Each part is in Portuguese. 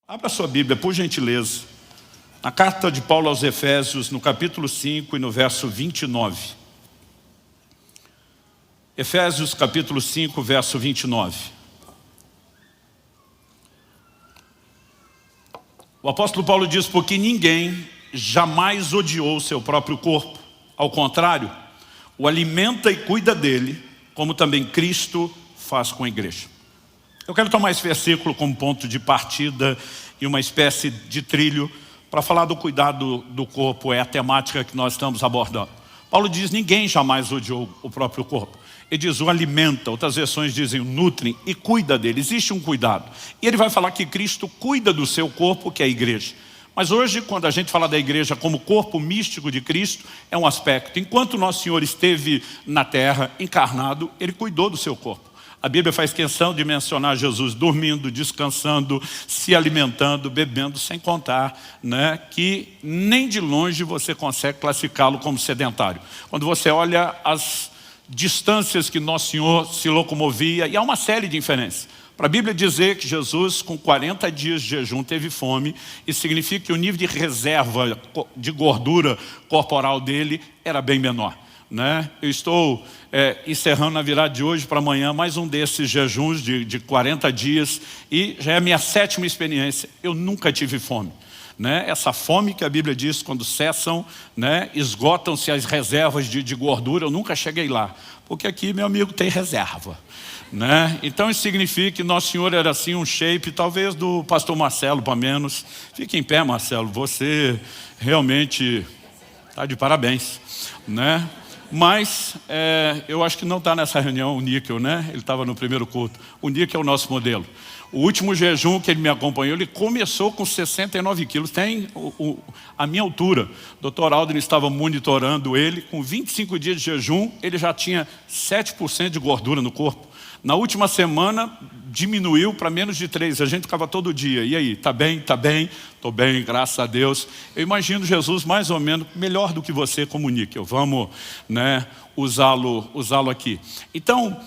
Abra sua Bíblia, por gentileza, na carta de Paulo aos Efésios, no capítulo 5 e no verso 29. Efésios capítulo 5, verso 29. O apóstolo Paulo diz: porque ninguém jamais odiou o seu próprio corpo. Ao contrário, o alimenta e cuida dele, como também Cristo faz com a igreja. Eu quero tomar esse versículo como ponto de partida e uma espécie de trilho para falar do cuidado do corpo. É a temática que nós estamos abordando. Paulo diz: ninguém jamais odiou o próprio corpo. Ele diz: o alimenta, outras versões dizem o nutre e cuida dele. Existe um cuidado. E ele vai falar que Cristo cuida do seu corpo, que é a igreja. Mas hoje, quando a gente fala da igreja como corpo místico de Cristo, é um aspecto. Enquanto Nosso Senhor esteve na terra, encarnado, Ele cuidou do seu corpo. A Bíblia faz questão de mencionar Jesus dormindo, descansando, se alimentando, bebendo, sem contar, que nem de longe você consegue classificá-lo como sedentário. Quando você olha as distâncias que Nosso Senhor se locomovia, e há uma série de inferências. Para a Bíblia dizer que Jesus, com 40 dias de jejum, teve fome, isso significa que o nível de reserva de gordura corporal dele era bem menor. Eu estou encerrando na virada de hoje para amanhã mais um desses jejuns de 40 dias e já é a minha 7ª experiência. Eu nunca tive fome. Essa fome que a Bíblia diz, quando cessam, esgotam-se as reservas de gordura, eu nunca cheguei lá, porque aqui, meu amigo, tem reserva. Então isso significa que Nosso Senhor era assim um shape, talvez do pastor Marcelo, para menos. Fique em pé, Marcelo, você realmente está de parabéns. Mas eu acho que não está nessa reunião o Níquel, Ele estava no primeiro culto. O Níquel é o nosso modelo. O último jejum que ele me acompanhou, ele começou com 69 quilos. Tem a minha altura. O Dr. Aldrin estava monitorando ele. Com 25 dias de jejum, ele já tinha 7% de gordura no corpo. Na última semana, diminuiu para menos de 3. A gente ficava todo dia. E aí, está bem? Está bem? Estou bem, graças a Deus. Eu imagino Jesus mais ou menos melhor do que você como Níquel. Vamos usá-lo aqui. Então,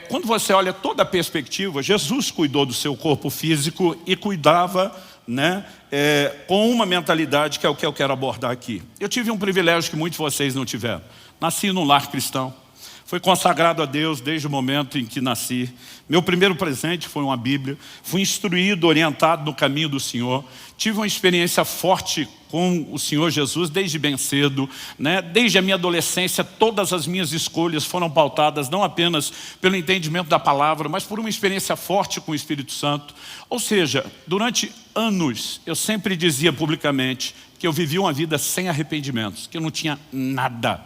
quando você olha toda a perspectiva, Jesus cuidou do seu corpo físico e cuidava com uma mentalidade que é o que eu quero abordar aqui. Eu tive um privilégio que muitos de vocês não tiveram. Nasci num lar cristão. Fui consagrado a Deus desde o momento em que nasci. Meu primeiro presente foi uma Bíblia. Fui instruído, orientado no caminho do Senhor. Tive uma experiência forte com o Senhor Jesus desde bem cedo. Desde a minha adolescência, todas as minhas escolhas foram pautadas não apenas pelo entendimento da palavra, mas por uma experiência forte com o Espírito Santo. Ou seja, durante anos, eu sempre dizia publicamente que eu vivia uma vida sem arrependimentos, que eu não tinha nada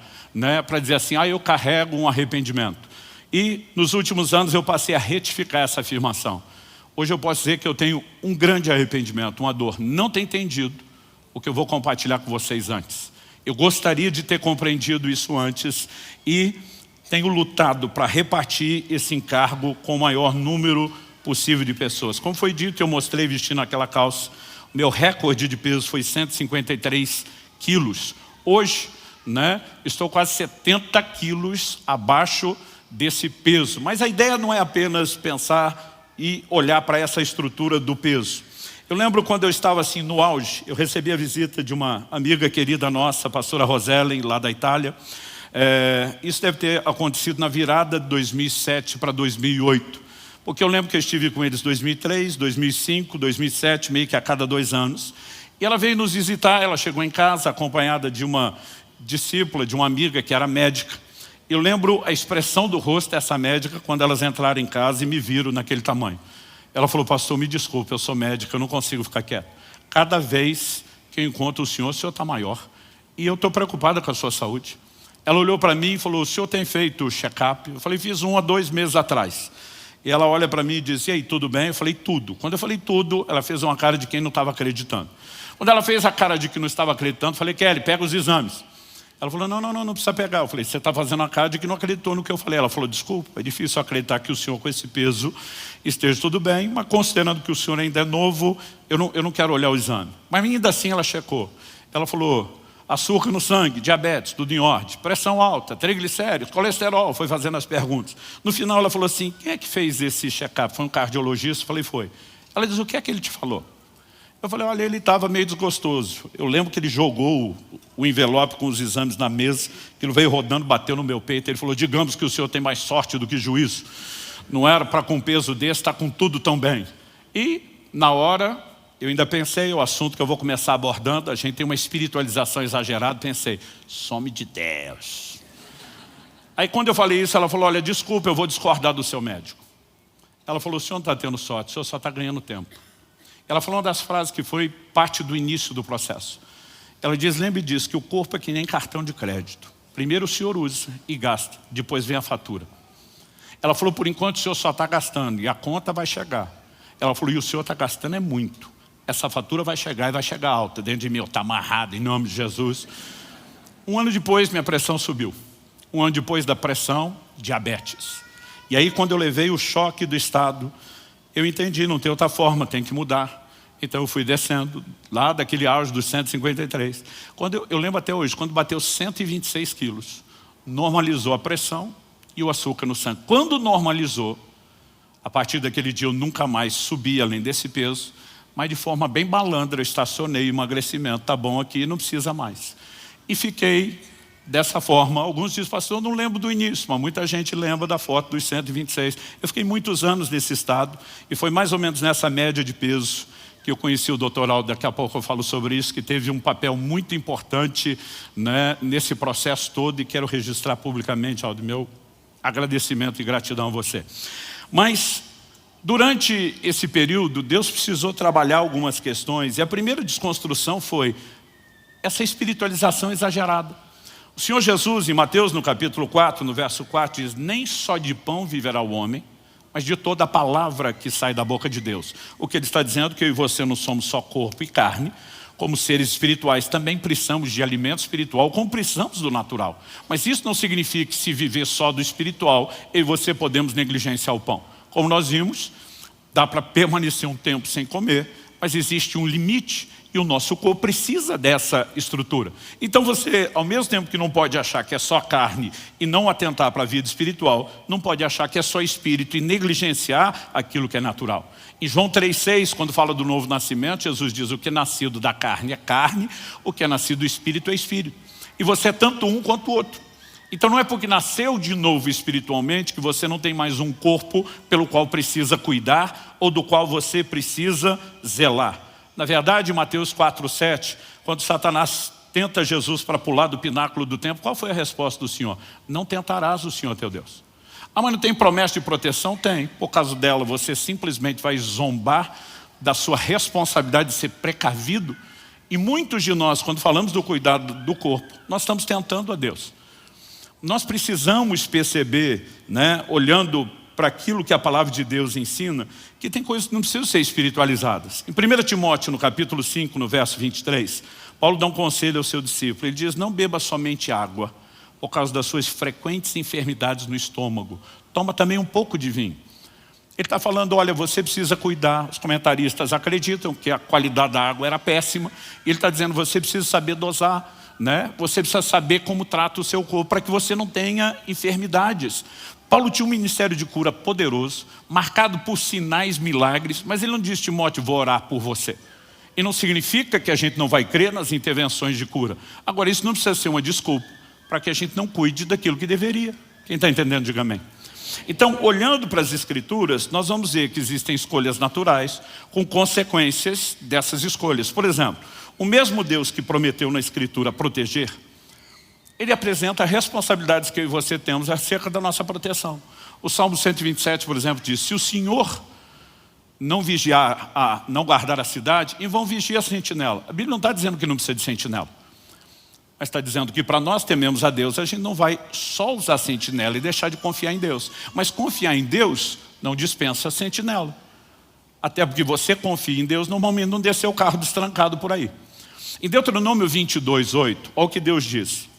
para dizer assim: eu carrego um arrependimento. E nos últimos anos eu passei a retificar essa afirmação. Hoje eu posso dizer que eu tenho um grande arrependimento, uma dor. Não ter entendido o que eu vou compartilhar com vocês antes. Eu gostaria de ter compreendido isso antes e tenho lutado para repartir esse encargo com o maior número possível de pessoas. Como foi dito, eu mostrei vestindo aquela calça. O meu recorde de peso foi 153 quilos. Hoje, estou quase 70 quilos abaixo desse peso. Mas a ideia não é apenas pensar e olhar para essa estrutura do peso. Eu lembro quando eu estava assim no auge, eu recebi a visita de uma amiga querida nossa, a pastora Rosellen, lá da Itália. Isso deve ter acontecido na virada de 2007 para 2008. Porque eu lembro que eu estive com eles em 2003, 2005, 2007, meio que a cada 2 anos. E ela veio nos visitar, ela chegou em casa acompanhada de uma discípula, de uma amiga que era médica. Eu lembro a expressão do rosto dessa médica quando elas entraram em casa e me viram naquele tamanho. Ela falou: pastor, me desculpe, eu sou médica, eu não consigo ficar quieto. Cada vez que eu encontro o senhor está maior. E eu estou preocupada com a sua saúde. Ela olhou para mim e falou: o senhor tem feito check-up? Eu falei: fiz 1 a 2 meses atrás. E ela olha para mim e diz: e aí, tudo bem? Eu falei: tudo. Quando eu falei tudo, ela fez uma cara de quem não estava acreditando. Quando ela fez a cara de que não estava acreditando, eu falei: Kelly, pega os exames. Ela falou: não precisa pegar. Eu falei: você está fazendo a cara de que não acreditou no que eu falei. Ela falou: desculpa, é difícil acreditar que o senhor com esse peso esteja tudo bem, mas considerando que o senhor ainda é novo, eu não quero olhar o exame. Mas ainda assim ela checou. Ela falou: açúcar no sangue, diabetes, tudo em ordem, pressão alta, triglicéridos, colesterol, foi fazendo as perguntas. No final ela falou assim: quem é que fez esse check-up? Foi um cardiologista? Eu falei: foi. Ela diz: o que é que ele te falou? Eu falei, olha, ele estava meio desgostoso. Eu lembro que ele jogou o envelope com os exames na mesa, aquilo veio rodando, bateu no meu peito. Ele falou, digamos que o senhor tem mais sorte do que juízo. Não era para com peso desse, está com tudo tão bem. E, na hora, eu ainda pensei, o assunto que eu vou começar abordando, a gente tem uma espiritualização exagerada, pensei, some de Deus. Aí quando eu falei isso, ela falou, olha, desculpa, eu vou discordar do seu médico. Ela falou, o senhor não está tendo sorte, o senhor só está ganhando tempo. Ela falou uma das frases que foi parte do início do processo. Ela diz, lembre disso, que o corpo é que nem cartão de crédito. Primeiro o senhor usa e gasta, depois vem a fatura. Ela falou, por enquanto o senhor só está gastando e a conta vai chegar. Ela falou, e o senhor está gastando é muito. Essa fatura vai chegar e vai chegar alta. Dentro de mim, está amarrado em nome de Jesus. Um ano depois, minha pressão subiu. Um ano depois da pressão, diabetes. E aí, quando eu levei o choque do estado, eu entendi, não tem outra forma, tem que mudar. Então eu fui descendo, lá daquele auge dos 153. Eu lembro até hoje, quando bateu 126 quilos, normalizou a pressão e o açúcar no sangue. Quando normalizou, a partir daquele dia eu nunca mais subi além desse peso, mas de forma bem malandra eu estacionei o emagrecimento, tá bom aqui, não precisa mais. E fiquei dessa forma. Alguns dizem, pastor, eu não lembro do início, mas muita gente lembra da foto dos 126. Eu fiquei muitos anos nesse estado e foi mais ou menos nessa média de peso que eu conheci o Dr. Aldo, daqui a pouco eu falo sobre isso, que teve um papel muito importante, né, nesse processo todo, e quero registrar publicamente, Aldo, meu agradecimento e gratidão a você. Mas, durante esse período, Deus precisou trabalhar algumas questões, e a primeira desconstrução foi essa espiritualização exagerada. O Senhor Jesus, em Mateus, no capítulo 4, no verso 4, diz, nem só de pão viverá o homem, mas de toda a palavra que sai da boca de Deus. O que ele está dizendo é que eu e você não somos só corpo e carne, como seres espirituais também precisamos de alimento espiritual, como precisamos do natural. Mas isso não significa que se viver só do espiritual, eu e você podemos negligenciar o pão. Como nós vimos, dá para permanecer um tempo sem comer, mas existe um limite e o nosso corpo precisa dessa estrutura. Então você, ao mesmo tempo que não pode achar que é só carne e não atentar para a vida espiritual, não pode achar que é só espírito e negligenciar aquilo que é natural. Em João 3,6, quando fala do novo nascimento, Jesus diz, o que é nascido da carne é carne, o que é nascido do espírito é espírito. E você é tanto um quanto o outro. Então não é porque nasceu de novo espiritualmente que você não tem mais um corpo pelo qual precisa cuidar ou do qual você precisa zelar. Na verdade, em Mateus 4,7, quando Satanás tenta Jesus para pular do pináculo do templo, qual foi a resposta do Senhor? Não tentarás o Senhor teu Deus. Ah, mas não tem promessa de proteção? Tem. Por causa dela, você simplesmente vai zombar da sua responsabilidade de ser precavido. E muitos de nós, quando falamos do cuidado do corpo, nós estamos tentando a Deus. Nós precisamos perceber, né, olhando para aquilo que a palavra de Deus ensina, que tem coisas que não precisam ser espiritualizadas. Em 1 Timóteo, no capítulo 5, no verso 23, Paulo dá um conselho ao seu discípulo. Ele diz, não beba somente água, por causa das suas frequentes enfermidades no estômago. Toma também um pouco de vinho. Ele está falando, olha, você precisa cuidar. Os comentaristas acreditam que a qualidade da água era péssima. E ele está dizendo, você precisa saber dosar. Né? Você precisa saber como trata o seu corpo para que você não tenha enfermidades. Paulo tinha um ministério de cura poderoso, marcado por sinais, milagres, mas ele não disse, Timóteo, vou orar por você. E não significa que a gente não vai crer nas intervenções de cura. Agora, isso não precisa ser uma desculpa para que a gente não cuide daquilo que deveria. Quem está entendendo, diga amém. Então, olhando para as Escrituras, nós vamos ver que existem escolhas naturais com consequências dessas escolhas. Por exemplo, o mesmo Deus que prometeu na Escritura proteger, ele apresenta responsabilidades que eu e você temos acerca da nossa proteção. O Salmo 127, por exemplo, diz, se o Senhor não vigiar, não guardar a cidade, em vão vigia a sentinela. A Bíblia não está dizendo que não precisa de sentinela, mas está dizendo que para nós tememos a Deus, a gente não vai só usar a sentinela e deixar de confiar em Deus. Mas confiar em Deus não dispensa a sentinela. Até porque você confia em Deus, normalmente não deixa seu carro destrancado por aí. Em Deuteronômio 22:8, olha o que Deus diz.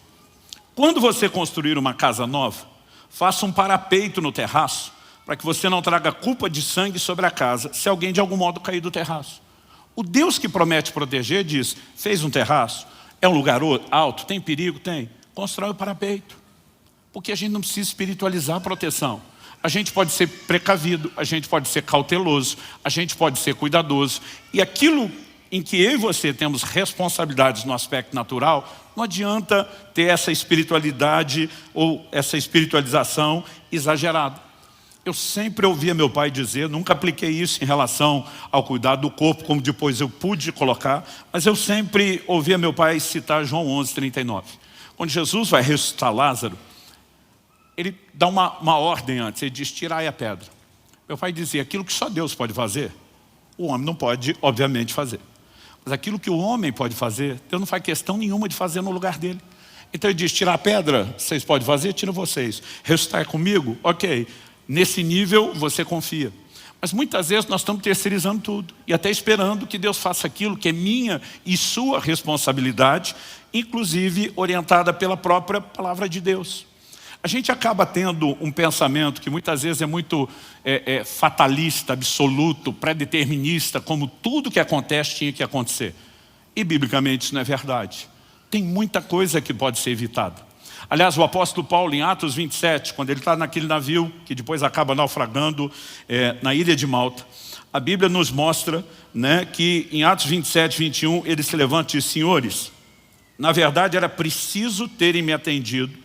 Quando você construir uma casa nova, faça um parapeito no terraço, para que você não traga culpa de sangue sobre a casa, se alguém de algum modo cair do terraço. O Deus que promete proteger diz, fez um terraço, é um lugar alto, tem perigo? Tem. Constrói o parapeito. Porque a gente não precisa espiritualizar a proteção. A gente pode ser precavido, a gente pode ser cauteloso, a gente pode ser cuidadoso. E aquilo em que eu e você temos responsabilidades no aspecto natural, não adianta ter essa espiritualidade ou essa espiritualização exagerada. Eu sempre ouvia meu pai dizer, nunca apliquei isso em relação ao cuidado do corpo, como depois eu pude colocar, mas eu sempre ouvia meu pai citar João 11:39. Quando Jesus vai ressuscitar Lázaro, ele dá uma ordem antes, ele diz, tirai a pedra. Meu pai dizia, aquilo que só Deus pode fazer, o homem não pode, obviamente, fazer. Mas aquilo que o homem pode fazer, Deus não faz questão nenhuma de fazer no lugar dele. Então ele diz, tirar a pedra, vocês podem fazer? Tira vocês. Ressuscitar comigo? Ok. Nesse nível você confia. Mas muitas vezes nós estamos terceirizando tudo. E até esperando que Deus faça aquilo que é minha e sua responsabilidade, inclusive orientada pela própria palavra de Deus. A gente acaba tendo um pensamento que muitas vezes é muito fatalista, absoluto, pré-determinista, como tudo que acontece tinha que acontecer. E biblicamente isso não é verdade. Tem muita coisa que pode ser evitada. Aliás, o apóstolo Paulo, em Atos 27, quando ele está naquele navio, que depois acaba naufragando na ilha de Malta, a Bíblia nos mostra, né, que em Atos 27, 21, ele se levanta e diz, senhores, na verdade era preciso terem me atendido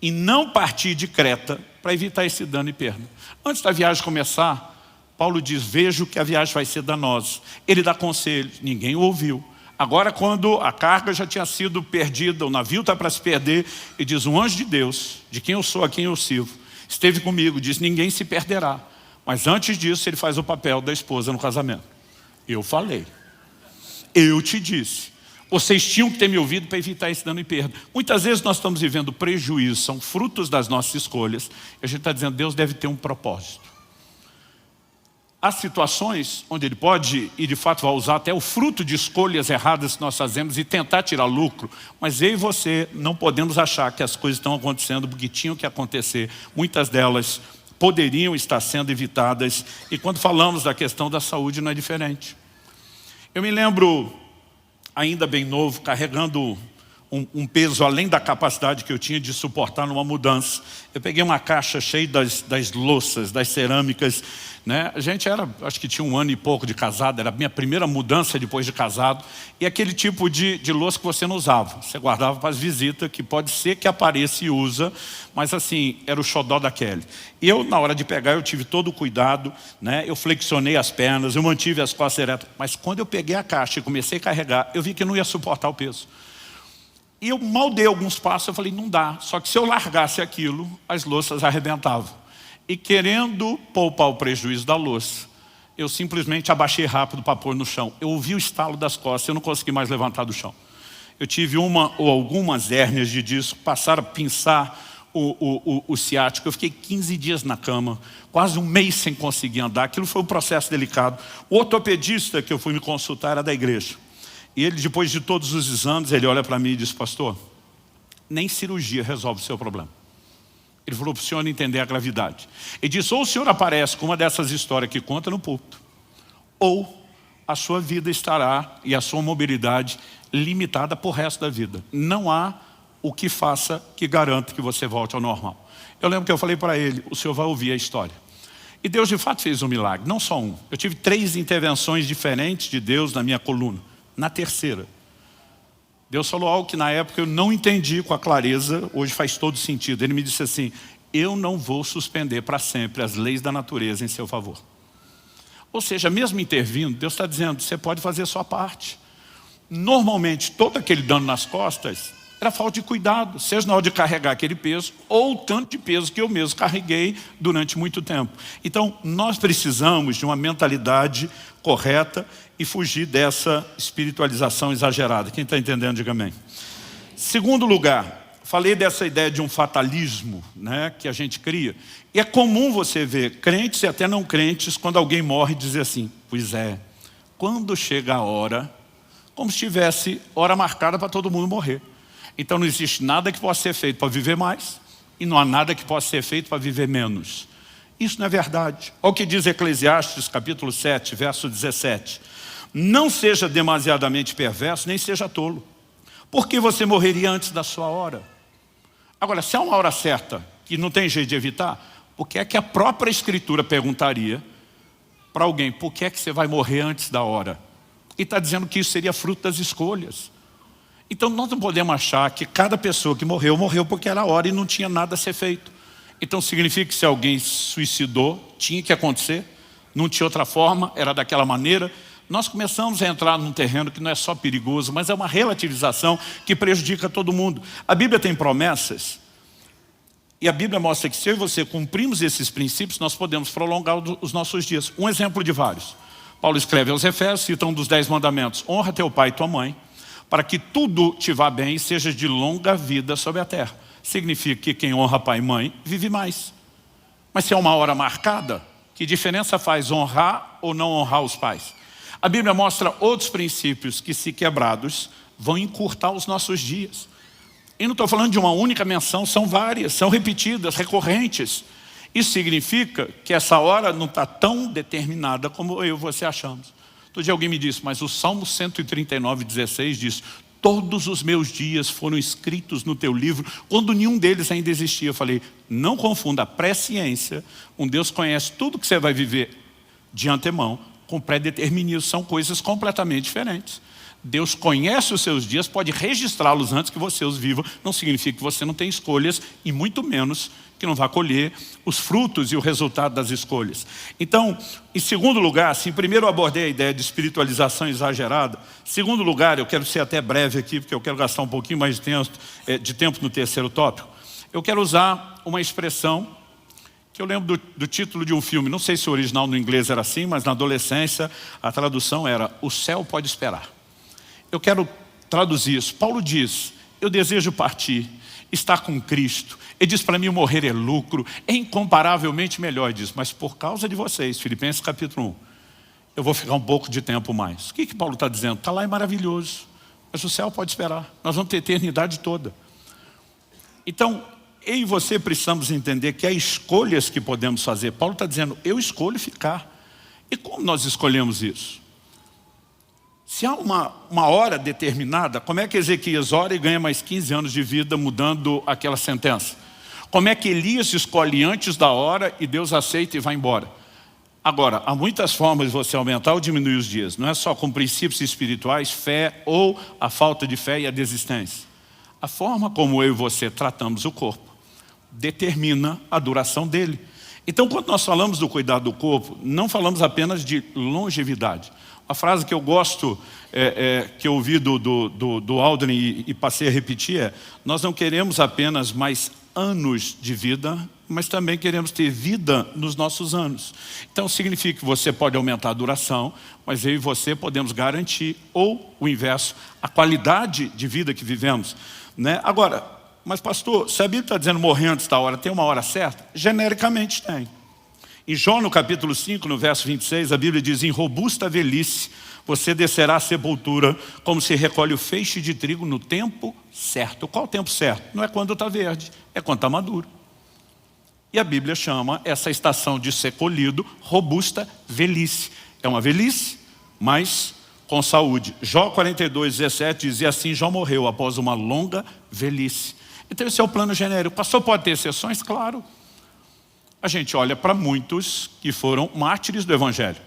e não partir de Creta para evitar esse dano e perda. Antes da viagem começar, Paulo diz, vejo que a viagem vai ser danosa. Ele dá conselhos, ninguém o ouviu. Agora, quando a carga já tinha sido perdida, o navio está para se perder, ele diz, um anjo de Deus, de quem eu sou, a quem eu sirvo, esteve comigo, diz, ninguém se perderá. Mas antes disso, ele faz o papel da esposa no casamento. Eu falei. Eu te disse. Vocês tinham que ter me ouvido para evitar esse dano e perda. Muitas vezes nós estamos vivendo prejuízos, são frutos das nossas escolhas. E a gente está dizendo, Deus deve ter um propósito. Há situações onde Ele pode, e de fato vai usar até o fruto de escolhas erradas que nós fazemos e tentar tirar lucro. Mas eu e você não podemos achar que as coisas estão acontecendo porque tinham que acontecer. Muitas delas poderiam estar sendo evitadas. E quando falamos da questão da saúde não é diferente. Eu me lembro, ainda bem novo, carregando um peso além da capacidade que eu tinha de suportar numa mudança. Eu peguei uma caixa cheia das louças, das cerâmicas, né? A gente era, acho que tinha 1 ano e pouco de casado, era a minha primeira mudança depois de casado, e aquele tipo de louça que você não usava, você guardava para as visitas, que pode ser que apareça e usa, mas assim, era o xodó da Kelly. E eu, na hora de pegar, eu tive todo o cuidado, né? Eu flexionei as pernas, eu mantive as costas eretas, mas quando eu peguei a caixa e comecei a carregar, eu vi que não ia suportar o peso. E eu mal dei alguns passos, eu falei, não dá. Só que se eu largasse aquilo, as louças arrebentavam. E querendo poupar o prejuízo da louça, eu simplesmente abaixei rápido para pôr no chão. Eu ouvi o estalo das costas, eu não consegui mais levantar do chão. Eu tive uma ou algumas hérnias de disco, passaram a pinçar o ciático. Eu fiquei 15 dias na cama, quase 1 mês sem conseguir andar. Aquilo foi um processo delicado. O ortopedista que eu fui me consultar era da igreja. E ele, depois de todos os exames, ele olha para mim e diz, pastor, nem cirurgia resolve o seu problema. Ele falou para o senhor entender a gravidade. Ele disse, ou o senhor aparece com uma dessas histórias que conta no púlpito, ou a sua vida estará e a sua mobilidade limitada por resto da vida. Não há o que faça que garanta que você volte ao normal. Eu lembro que eu falei para ele, o senhor vai ouvir a história. E Deus de fato fez um milagre, não só um. Eu tive 3 intervenções diferentes de Deus na minha coluna. Na terceira, Deus falou algo que na época eu não entendi com a clareza, hoje faz todo sentido. Ele me disse assim, eu não vou suspender para sempre as leis da natureza em seu favor. Ou seja, mesmo intervindo, Deus está dizendo, você pode fazer a sua parte. Normalmente, todo aquele dano nas costas era falta de cuidado, seja na hora de carregar aquele peso, ou o tanto de peso que eu mesmo carreguei durante muito tempo. Então, nós precisamos de uma mentalidade correta e fugir dessa espiritualização exagerada. Quem está entendendo, diga amém. Segundo lugar, falei dessa ideia de um fatalismo, né, que a gente cria. E é comum você ver crentes e até não crentes, quando alguém morre, dizer assim, pois é, quando chega a hora, como se tivesse hora marcada para todo mundo morrer. Então não existe nada que possa ser feito para viver mais e não há nada que possa ser feito para viver menos. Isso não é verdade. Olha o que diz Eclesiastes, capítulo 7, verso 17. Não seja demasiadamente perverso, nem seja tolo, porque você morreria antes da sua hora. Agora, se há uma hora certa, que não tem jeito de evitar, por que é que a própria Escritura perguntaria para alguém, por que é que você vai morrer antes da hora? E está dizendo que isso seria fruto das escolhas. Então nós não podemos achar que cada pessoa que morreu, morreu porque era a hora e não tinha nada a ser feito. Então significa que se alguém se suicidou, tinha que acontecer, não tinha outra forma, era daquela maneira. Nós começamos a entrar num terreno que não é só perigoso, mas é uma relativização que prejudica todo mundo. A Bíblia tem promessas, e a Bíblia mostra que se eu e você cumprimos esses princípios, nós podemos prolongar os nossos dias. Um exemplo de vários. Paulo escreve aos Efésios, cita um dos 10 mandamentos: honra teu pai e tua mãe, para que tudo te vá bem e sejas de longa vida sobre a terra. Significa que quem honra pai e mãe vive mais. Mas se é uma hora marcada, que diferença faz honrar ou não honrar os pais? A Bíblia mostra outros princípios que, se quebrados, vão encurtar os nossos dias. E não estou falando de uma única menção, são várias, são repetidas, recorrentes. Isso significa que essa hora não está tão determinada como eu e você achamos. Outro dia alguém me disse, mas o Salmo 139:16 diz: todos os meus dias foram escritos no teu livro, quando nenhum deles ainda existia. Eu falei, não confunda a presciência, um Deus conhece tudo que você vai viver de antemão, com pré-determinismo. São coisas completamente diferentes. Deus conhece os seus dias, pode registrá-los antes que você os viva. Não significa que você não tem escolhas, e muito menos que não vá colher os frutos e o resultado das escolhas. Então, em segundo lugar, assim, primeiro eu abordei a ideia de espiritualização exagerada. Em segundo lugar, eu quero ser até breve aqui, porque eu quero gastar um pouquinho mais de tempo no terceiro tópico. Eu quero usar uma expressão que eu lembro do título de um filme. Não sei se o original no inglês era assim, mas na adolescência a tradução era "O céu pode esperar". Eu quero traduzir isso. Paulo diz, eu desejo partir, estar com Cristo. Ele diz, para mim morrer é lucro, é incomparavelmente melhor. Ele diz, mas por causa de vocês, Filipenses capítulo 1, eu vou ficar um pouco de tempo mais. O que Paulo está dizendo? Está lá, é maravilhoso, mas o céu pode esperar. Nós vamos ter a eternidade toda. Então, eu e você precisamos entender que há escolhas que podemos fazer. Paulo está dizendo, eu escolho ficar. E como nós escolhemos isso? Se há uma hora determinada, como é que Ezequias ora e ganha mais 15 anos de vida mudando aquela sentença? Como é que Elias escolhe antes da hora e Deus aceita e vai embora? Agora, há muitas formas de você aumentar ou diminuir os dias. Não é só com princípios espirituais, fé ou a falta de fé e a desistência. A forma como eu e você tratamos o corpo determina a duração dele. Então, quando nós falamos do cuidado do corpo, não falamos apenas de longevidade. A frase que eu gosto, que eu ouvi do Aldrin e passei a repetir é: nós não queremos apenas mais anos de vida, mas também queremos ter vida nos nossos anos. Então significa que você pode aumentar a duração, mas eu e você podemos garantir, ou o inverso, a qualidade de vida que vivemos, né? Agora, mas pastor, se a Bíblia está dizendo morrer antes da hora, tem uma hora certa? Genericamente tem. Em Jó, no capítulo 5, no verso 26, a Bíblia diz: em robusta velhice você descerá à sepultura, como se recolhe o feixe de trigo no tempo certo. Qual o tempo certo? Não é quando está verde, é quando está maduro. E a Bíblia chama essa estação de ser colhido robusta velhice. É uma velhice, mas com saúde. Jó 42:17 diz: e assim Jó morreu após uma longa velhice. Então esse é o plano genérico. O pastor pode ter exceções? Claro. A gente olha para muitos que foram mártires do Evangelho.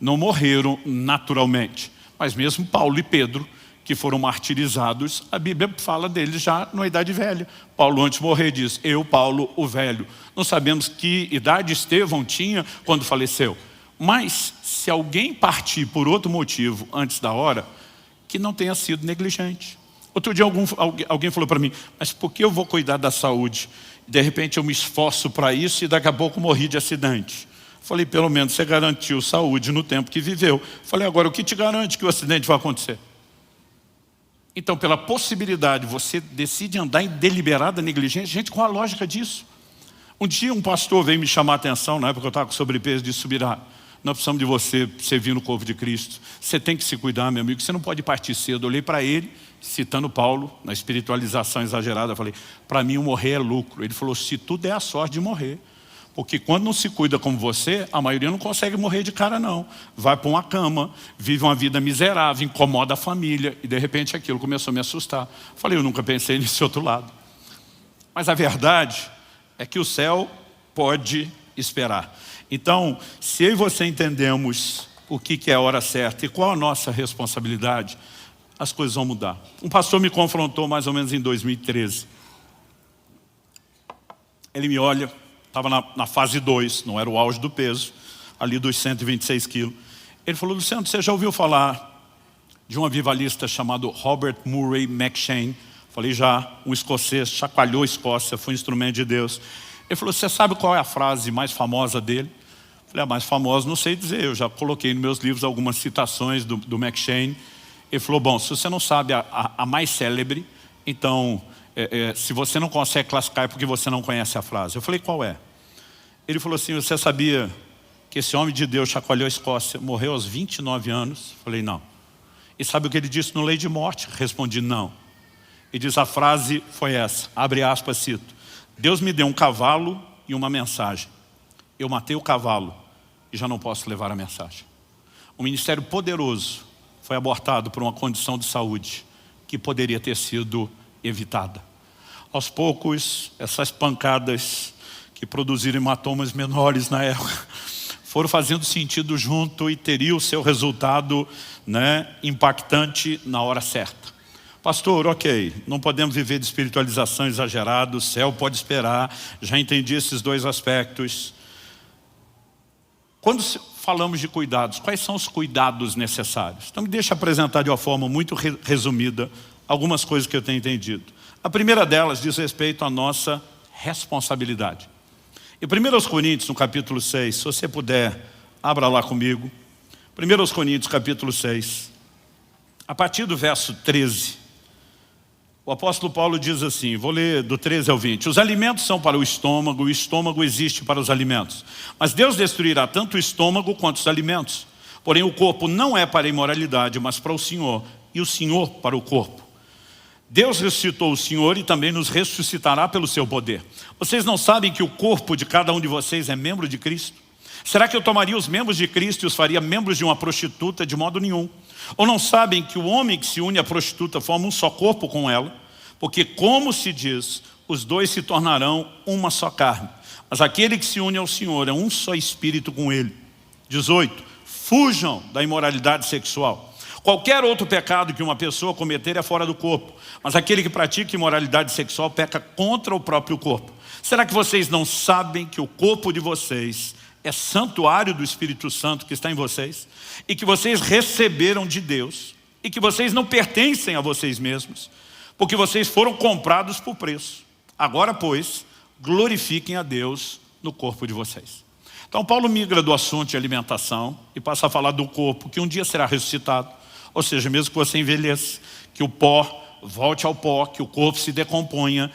Não morreram naturalmente. Mas mesmo Paulo e Pedro, que foram martirizados, a Bíblia fala deles já na idade velha. Paulo, antes de morrer, diz: eu, Paulo, o velho. Não sabemos que idade Estevão tinha quando faleceu. Mas, se alguém partir por outro motivo antes da hora, que não tenha sido negligente. Outro dia alguém falou para mim: mas por que eu vou cuidar da saúde? De repente eu me esforço para isso e daqui a pouco morri de acidente. Falei, pelo menos você garantiu saúde no tempo que viveu. Falei, agora o que te garante que o acidente vai acontecer? Então, pela possibilidade, você decide andar em deliberada negligência. Gente, qual a lógica disso? Um dia um pastor veio me chamar a atenção, na época que eu estava com sobrepeso, de Subirá: nós precisamos de você servir no corpo de Cristo. Você tem que se cuidar, meu amigo, você não pode partir cedo. Eu olhei para ele, citando Paulo, na espiritualização exagerada, eu falei, para mim o morrer é lucro. Ele falou, se tu der a sorte de morrer. Porque quando não se cuida como você, a maioria não consegue morrer de cara não. Vai para uma cama, vive uma vida miserável, incomoda a família. E de repente aquilo começou a me assustar. Falei, eu nunca pensei nesse outro lado. Mas a verdade é que o céu pode esperar. Então, se eu e você entendemos o que é a hora certa e qual a nossa responsabilidade, as coisas vão mudar. Um pastor me confrontou mais ou menos em 2013. Ele me olha, estava na fase 2, não era o auge do peso, ali dos 126 quilos. Ele falou: Luciano, você já ouviu falar de um avivalista chamado Robert Murray M'Cheyne? Falei: já. Um escocês, chacoalhou a Escócia, foi um instrumento de Deus. Ele falou: você sabe qual é a frase mais famosa dele? Falei: a mais famosa não sei dizer, eu já coloquei nos meus livros algumas citações do M'Cheyne. Ele falou: bom, se você não sabe a mais célebre, então, se você não consegue classificar é porque você não conhece a frase. Eu falei: qual é? Ele falou assim: você sabia que esse homem de Deus chacoalhou a Escócia, morreu aos 29 anos? Falei: não. E sabe o que ele disse no Lei de Morte? Respondi: não. E diz, a frase foi essa, abre aspas, cito: Deus me deu um cavalo e uma mensagem. Eu matei o cavalo e já não posso levar a mensagem. Um ministério poderoso foi abortado por uma condição de saúde que poderia ter sido evitada. Aos poucos, essas pancadas que produziram hematomas menores na época foram fazendo sentido junto e teria o seu resultado, impactante na hora certa. Pastor, ok, não podemos viver de espiritualização exagerada, o céu pode esperar, já entendi esses dois aspectos. Quando falamos de cuidados, quais são os cuidados necessários? Então me deixa apresentar de uma forma muito resumida algumas coisas que eu tenho entendido. A primeira delas diz respeito à nossa responsabilidade. Em 1 Coríntios, no capítulo 6, se você puder, abra lá comigo. 1 Coríntios, capítulo 6, a partir do verso 13, o apóstolo Paulo diz assim, vou ler do 13 ao 20. Os alimentos são para o estômago existe para os alimentos. Mas Deus destruirá tanto o estômago quanto os alimentos. Porém o corpo não é para a imoralidade, mas para o Senhor, e o Senhor para o corpo. Deus ressuscitou o Senhor e também nos ressuscitará pelo seu poder. Vocês não sabem que o corpo de cada um de vocês é membro de Cristo? Será que eu tomaria os membros de Cristo e os faria membros de uma prostituta? De modo nenhum. Ou não sabem que o homem que se une à prostituta forma um só corpo com ela? Porque, como se diz, os dois se tornarão uma só carne. Mas aquele que se une ao Senhor é um só espírito com ele. 18. Fujam da imoralidade sexual. Qualquer outro pecado que uma pessoa cometer é fora do corpo. Mas aquele que pratica imoralidade sexual peca contra o próprio corpo. Será que vocês não sabem que o corpo de vocês é santuário do Espírito Santo que está em vocês? E que vocês receberam de Deus? E que vocês não pertencem a vocês mesmos? Porque vocês foram comprados por preço. Agora, pois, glorifiquem a Deus no corpo de vocês. Então Paulo migra do assunto de alimentação e passa a falar do corpo que um dia será ressuscitado. Ou seja, mesmo que você envelheça, que o pó volte ao pó, que o corpo se decomponha.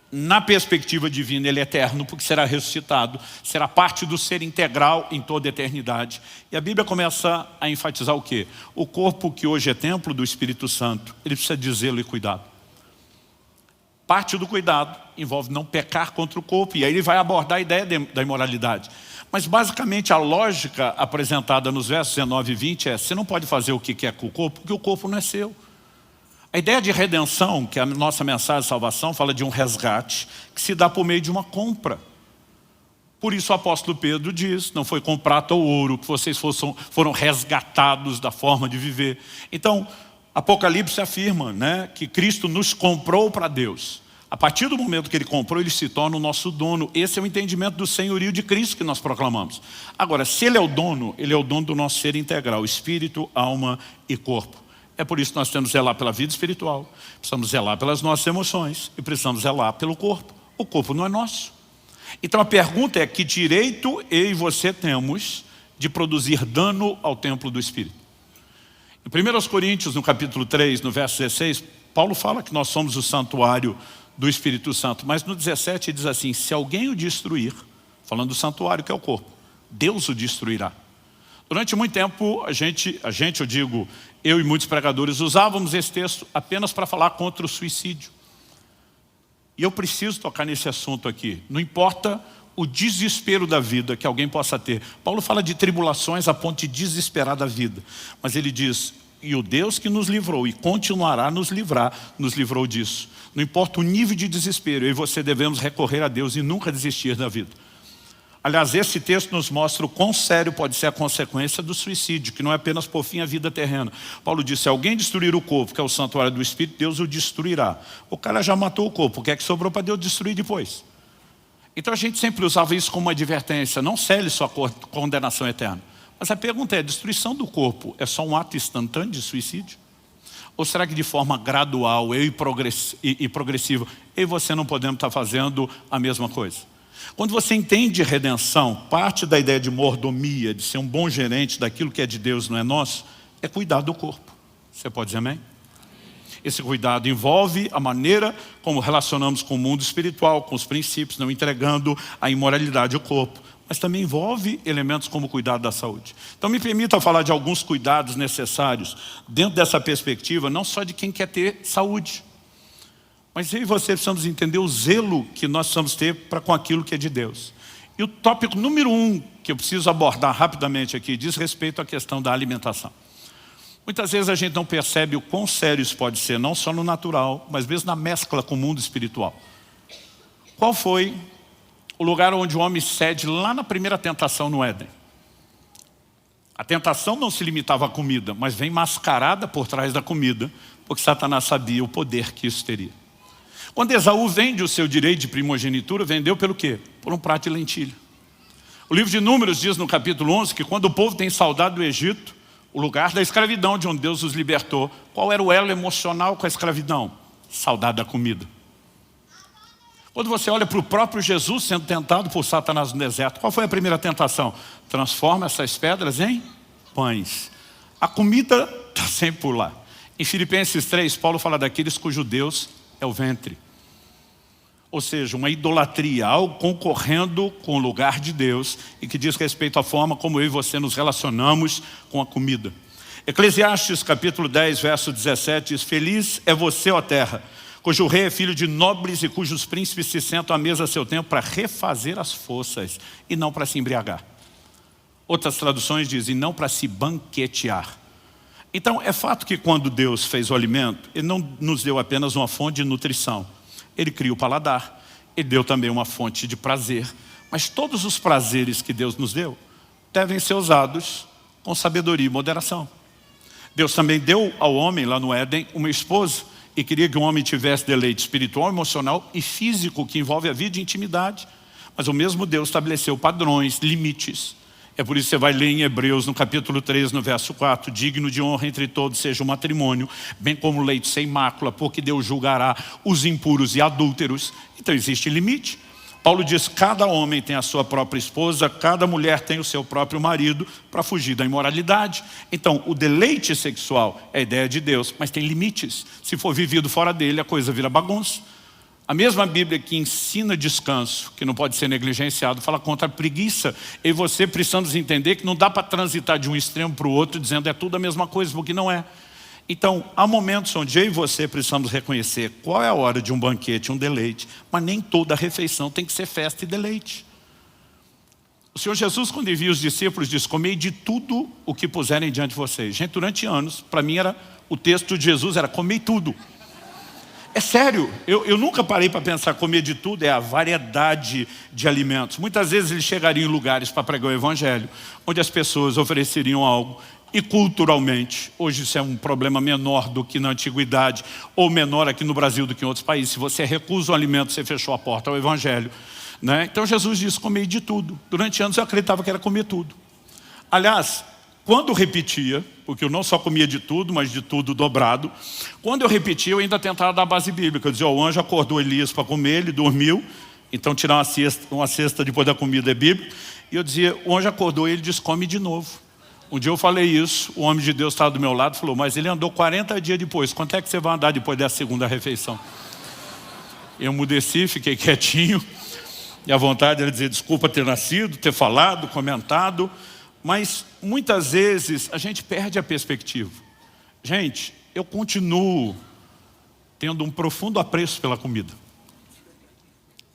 Na perspectiva divina ele é eterno, porque será ressuscitado, será parte do ser integral em toda a eternidade. E a Bíblia começa a enfatizar o quê? O corpo que hoje é templo do Espírito Santo, ele precisa de zelo e cuidado. Parte do cuidado envolve não pecar contra o corpo, e aí ele vai abordar a ideia da imoralidade. Mas basicamente a lógica apresentada nos versos 19 e 20 é: você não pode fazer o que quer com o corpo, porque o corpo não é seu. A ideia de redenção, que é a nossa mensagem de salvação, fala de um resgate que se dá por meio de uma compra. Por isso o apóstolo Pedro diz, não foi com prata ou ouro que vocês foram resgatados da forma de viver. Então, Apocalipse afirma, que Cristo nos comprou para Deus. A partir do momento que ele comprou, ele se torna o nosso dono. Esse é o entendimento do senhorio de Cristo que nós proclamamos. Agora, se ele é o dono do nosso ser integral, espírito, alma e corpo. É por isso que nós temos que zelar pela vida espiritual, precisamos zelar pelas nossas emoções e precisamos zelar pelo corpo. O corpo não é nosso. Então a pergunta é: que direito eu e você temos de produzir dano ao templo do Espírito? Em 1 Coríntios, no capítulo 3, no verso 16, Paulo fala que nós somos o santuário do Espírito Santo. Mas no 17 ele diz assim: se alguém o destruir, falando do santuário que é o corpo, Deus o destruirá. Durante muito tempo, eu e muitos pregadores usávamos esse texto apenas para falar contra o suicídio. E eu preciso tocar nesse assunto aqui. Não importa o desespero da vida que alguém possa ter. Paulo fala de tribulações a ponto de desesperar da vida. Mas ele diz, e o Deus que nos livrou e continuará a nos livrar, nos livrou disso. Não importa o nível de desespero, eu e você devemos recorrer a Deus e nunca desistir da vida. Aliás, esse texto nos mostra o quão sério pode ser a consequência do suicídio, que não é apenas por fim a vida terrena. Paulo disse, se alguém destruir o corpo, que é o santuário do Espírito, Deus o destruirá. O cara já matou o corpo, o que é que sobrou para Deus destruir depois? Então a gente sempre usava isso como uma advertência, não cele sua condenação eterna. Mas a pergunta é, a destruição do corpo é só um ato instantâneo de suicídio? Ou será que de forma gradual e progressiva, eu e você não podemos estar fazendo a mesma coisa? Quando você entende redenção, parte da ideia de mordomia, de ser um bom gerente daquilo que é de Deus, não é nosso, é cuidar do corpo. Você pode dizer amém? Esse cuidado envolve a maneira como relacionamos com o mundo espiritual, com os princípios, não entregando a imoralidade ao corpo. Mas também envolve elementos como o cuidado da saúde. Então me permita falar de alguns cuidados necessários dentro dessa perspectiva, não só de quem quer ter saúde. Mas eu e você precisamos entender o zelo que nós precisamos ter para com aquilo que é de Deus. E o tópico número 1 que eu preciso abordar rapidamente aqui diz respeito à questão da alimentação. Muitas vezes a gente não percebe o quão sério isso pode ser, não só no natural, mas mesmo na mescla com o mundo espiritual. Qual foi o lugar onde o homem cede lá na primeira tentação no Éden? A tentação não se limitava à comida, mas vem mascarada por trás da comida, porque Satanás sabia o poder que isso teria. Quando Esaú vende o seu direito de primogenitura, vendeu pelo quê? Por um prato de lentilha. O livro de Números diz no capítulo 11 que quando o povo tem saudade do Egito, o lugar da escravidão de onde Deus os libertou, qual era o elo emocional com a escravidão? Saudade da comida. Quando você olha para o próprio Jesus sendo tentado por Satanás no deserto, qual foi a primeira tentação? Transforma essas pedras em pães. A comida está sempre por lá. Em Filipenses 3, Paulo fala daqueles cujo Deus é o ventre. Ou seja, uma idolatria, algo concorrendo com o lugar de Deus e que diz respeito à forma como eu e você nos relacionamos com a comida. Eclesiastes capítulo 10, verso 17 diz, feliz é você, ó terra, cujo rei é filho de nobres e cujos príncipes se sentam à mesa a seu tempo para refazer as forças e não para se embriagar. Outras traduções dizem, não para se banquetear. Então, é fato que quando Deus fez o alimento, Ele não nos deu apenas uma fonte de nutrição. Ele cria o paladar, Ele deu também uma fonte de prazer. Mas todos os prazeres que Deus nos deu devem ser usados com sabedoria e moderação. Deus também deu ao homem lá no Éden uma esposa e queria que o homem tivesse deleite espiritual, emocional e físico que envolve a vida e intimidade. Mas o mesmo Deus estabeleceu padrões, limites. É por isso que você vai ler em Hebreus, no capítulo 3, no verso 4, digno de honra entre todos seja o matrimônio, bem como o leito sem mácula, porque Deus julgará os impuros e adúlteros. Então existe limite. Paulo diz, cada homem tem a sua própria esposa, cada mulher tem o seu próprio marido para fugir da imoralidade. Então o deleite sexual é a ideia de Deus, mas tem limites. Se for vivido fora dele, a coisa vira bagunça. A mesma Bíblia que ensina descanso, que não pode ser negligenciado, fala contra a preguiça. E você precisamos entender que não dá para transitar de um extremo para o outro dizendo é tudo a mesma coisa, porque não é. Então, há momentos onde eu e você precisamos reconhecer qual é a hora de um banquete, um deleite, mas nem toda refeição tem que ser festa e deleite. O Senhor Jesus, quando envia os discípulos, diz, comei de tudo o que puserem diante de vocês. Gente, durante anos, para mim o texto de Jesus era comei tudo. É sério, eu nunca parei para pensar, comer de tudo é a variedade de alimentos. Muitas vezes eles chegariam em lugares para pregar o evangelho, onde as pessoas ofereceriam algo. E culturalmente, hoje isso é um problema menor do que na antiguidade, ou menor aqui no Brasil do que em outros países. Se você recusa o alimento, você fechou a porta ao evangelho, né? Então Jesus disse, comei de tudo. Durante anos eu acreditava que era comer tudo. Aliás, quando eu repetia, porque eu não só comia de tudo, mas de tudo dobrado, quando eu repetia, eu ainda tentava dar a base bíblica. Eu dizia, o anjo acordou Elias para comer, ele dormiu, então tirar uma cesta depois da comida é bíblico. E eu dizia, o anjo acordou e ele disse, come de novo. Um dia eu falei isso, o homem de Deus estava do meu lado e falou, mas ele andou 40 dias depois, quanto é que você vai andar depois dessa segunda refeição? Eu emudeci, fiquei quietinho, e a vontade era dizer, desculpa ter nascido, ter falado, comentado, mas muitas vezes a gente perde a perspectiva. Gente, eu continuo tendo um profundo apreço pela comida.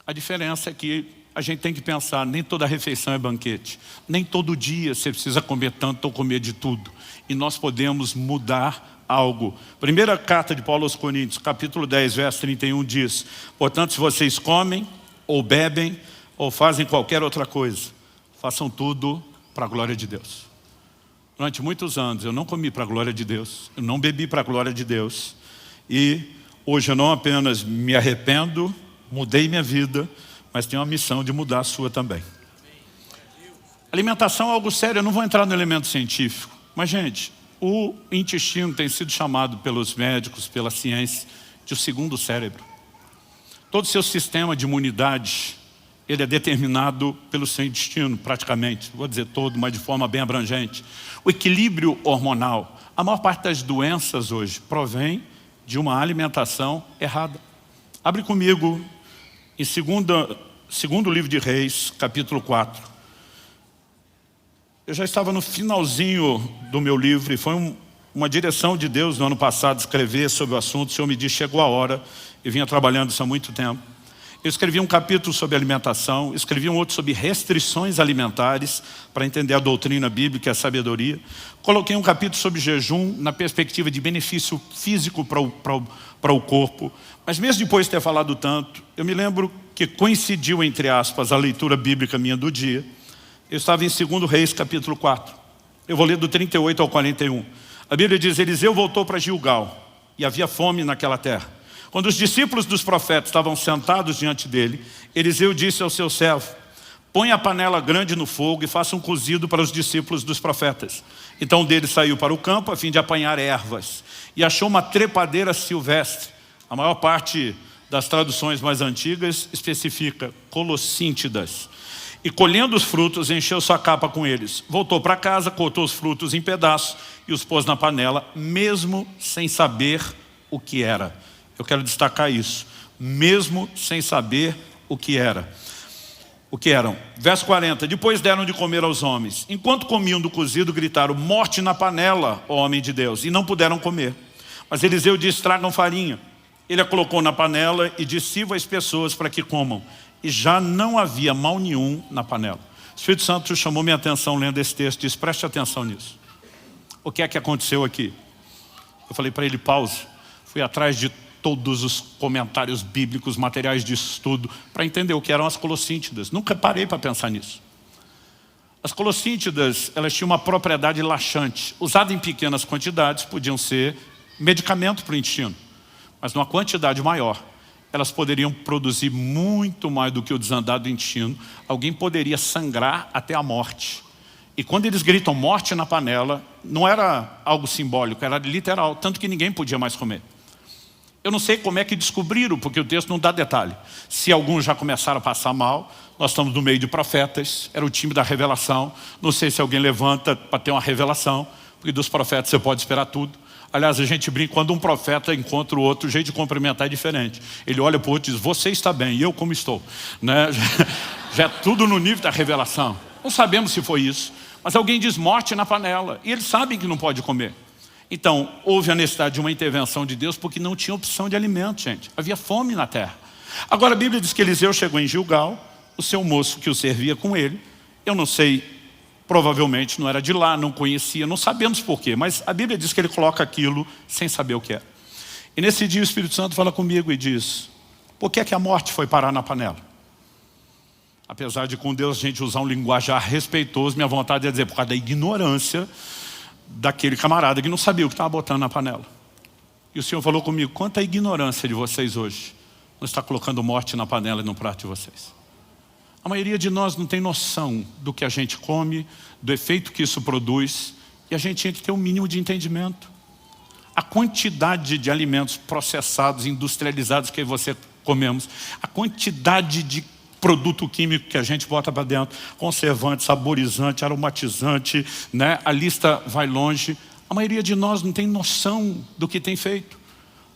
A diferença é que a gente tem que pensar, nem toda refeição é banquete. Nem todo dia você precisa comer tanto ou comer de tudo. E nós podemos mudar algo. Primeira carta de Paulo aos Coríntios, capítulo 10, verso 31 diz, portanto, se vocês comem, ou bebem, ou fazem qualquer outra coisa, façam tudo para a glória de Deus. Durante muitos anos eu não comi para a glória de Deus, eu não bebi para a glória de Deus. E hoje eu não apenas me arrependo, mudei minha vida, mas tenho a missão de mudar a sua também. Alimentação é algo sério, eu não vou entrar no elemento científico. Mas, gente, o intestino tem sido chamado pelos médicos, pela ciência, de o segundo cérebro. Todo o seu sistema de imunidade, ele é determinado pelo seu intestino, praticamente. Vou dizer todo, mas de forma bem abrangente. O equilíbrio hormonal. A maior parte das doenças hoje provém de uma alimentação errada. Abre comigo em segundo livro de Reis, capítulo 4. Eu já estava no finalzinho do meu livro e foi uma direção de Deus no ano passado escrever sobre o assunto. O Senhor me disse, chegou a hora, eu vinha trabalhando isso há muito tempo. Eu escrevi um capítulo sobre alimentação, escrevi um outro sobre restrições alimentares, para entender a doutrina bíblica e a sabedoria. Coloquei um capítulo sobre jejum, na perspectiva de benefício físico para o corpo. Mas mesmo depois de ter falado tanto, eu me lembro que coincidiu, entre aspas, a leitura bíblica minha do dia. Eu estava em 2 Reis, capítulo 4. Eu vou ler do 38 ao 41. A Bíblia diz, Eliseu voltou para Gilgal, e havia fome naquela terra. Quando os discípulos dos profetas estavam sentados diante dele, Eliseu disse ao seu servo, põe a panela grande no fogo e faça um cozido para os discípulos dos profetas. Então um deles saiu para o campo a fim de apanhar ervas e achou uma trepadeira silvestre. A maior parte das traduções mais antigas especifica colossíntidas. E colhendo os frutos, encheu sua capa com eles. Voltou para casa, cortou os frutos em pedaços e os pôs na panela, mesmo sem saber o que era. Eu quero destacar isso. Mesmo sem saber o que era. O que eram? Verso 40. Depois deram de comer aos homens. Enquanto comiam do cozido, gritaram, morte na panela, ó homem de Deus. E não puderam comer. Mas Eliseu disse, tragam farinha. Ele a colocou na panela e disse, sirva as pessoas para que comam. E já não havia mal nenhum na panela. O Espírito Santo chamou minha atenção lendo esse texto e disse, preste atenção nisso. O que é que aconteceu aqui? Eu falei para ele, pausa. Fui atrás de todos os comentários bíblicos, materiais de estudo, para entender o que eram as colossíntidas. Nunca parei para pensar nisso. As colossíntidas, elas tinham uma propriedade laxante. Usada em pequenas quantidades, podiam ser medicamento para o intestino. Mas numa quantidade maior, elas poderiam produzir muito mais do que o desandado do intestino. Alguém poderia sangrar até a morte. E quando eles gritam morte na panela, não era algo simbólico, era literal, tanto que ninguém podia mais comer. Eu não sei como é que descobriram, porque o texto não dá detalhe. Se alguns já começaram a passar mal, nós estamos no meio de profetas, era o time da revelação. Não sei se alguém levanta para ter uma revelação, porque dos profetas você pode esperar tudo. Aliás, a gente brinca, quando um profeta encontra o outro, o jeito de cumprimentar é diferente. Ele olha para o outro e diz, você está bem, e eu como estou? Né? Já é tudo no nível da revelação. Não sabemos se foi isso, mas alguém diz morte na panela, e eles sabem que não pode comer. Então, houve a necessidade de uma intervenção de Deus, porque não tinha opção de alimento, gente. Havia fome na terra. Agora a Bíblia diz que Eliseu chegou em Gilgal, o seu moço que o servia com ele, eu não sei, provavelmente não era de lá, não conhecia, não sabemos porquê, mas a Bíblia diz que ele coloca aquilo sem saber o que é. E nesse dia o Espírito Santo fala comigo e diz, por que é que a morte foi parar na panela? Apesar de com Deus a gente usar um linguajar respeitoso, minha vontade é dizer, por causa da ignorância daquele camarada que não sabia o que estava botando na panela. E o Senhor falou comigo, quanta a ignorância de vocês hoje não está colocando morte na panela e no prato de vocês. A maioria de nós não tem noção do que a gente come, do efeito que isso produz, e a gente tinha que ter um mínimo de entendimento. A quantidade de alimentos processados, industrializados que você comemos, a quantidade de produto químico que a gente bota para dentro, conservante, saborizante, aromatizante, né? A lista vai longe. A maioria de nós não tem noção do que tem feito.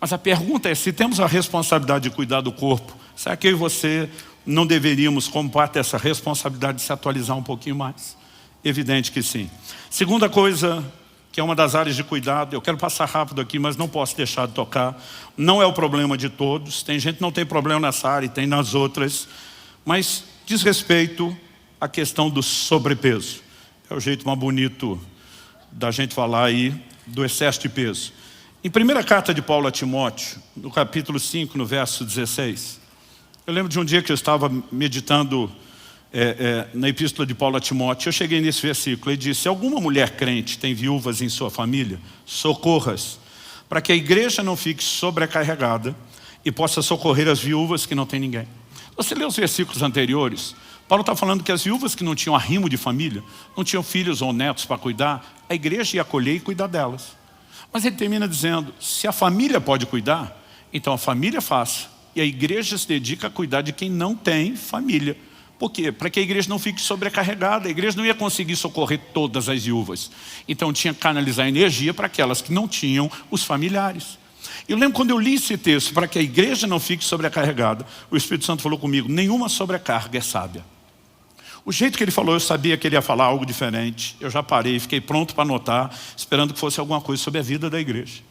Mas a pergunta é, se temos a responsabilidade de cuidar do corpo, será que eu e você não deveríamos, como parte dessa responsabilidade, se atualizar um pouquinho mais? Evidente que sim. Segunda coisa, que é uma das áreas de cuidado, eu quero passar rápido aqui, mas não posso deixar de tocar. Não é o problema de todos, tem gente que não tem problema nessa área e tem nas outras, mas diz respeito à questão do sobrepeso. É o jeito mais bonito da gente falar aí do excesso de peso. Em primeira carta de Paulo a Timóteo, no capítulo 5, no verso 16, eu lembro de um dia que eu estava meditando na epístola de Paulo a Timóteo, eu cheguei nesse versículo, ele disse: se alguma mulher crente tem viúvas em sua família, socorra-as, para que a igreja não fique sobrecarregada e possa socorrer as viúvas que não têm ninguém. Você lê os versículos anteriores, Paulo está falando que as viúvas que não tinham arrimo de família, não tinham filhos ou netos para cuidar, a igreja ia acolher e cuidar delas. Mas ele termina dizendo, se a família pode cuidar, então a família faça, e a igreja se dedica a cuidar de quem não tem família. Por quê? Para que a igreja não fique sobrecarregada. A igreja não ia conseguir socorrer todas as viúvas. Então tinha que canalizar energia para aquelas que não tinham os familiares. Eu lembro quando eu li esse texto, para que a igreja não fique sobrecarregada, o Espírito Santo falou comigo, nenhuma sobrecarga é sábia. O jeito que ele falou, eu sabia que ele ia falar algo diferente. Eu já parei, fiquei pronto para anotar, esperando que fosse alguma coisa sobre a vida da igreja.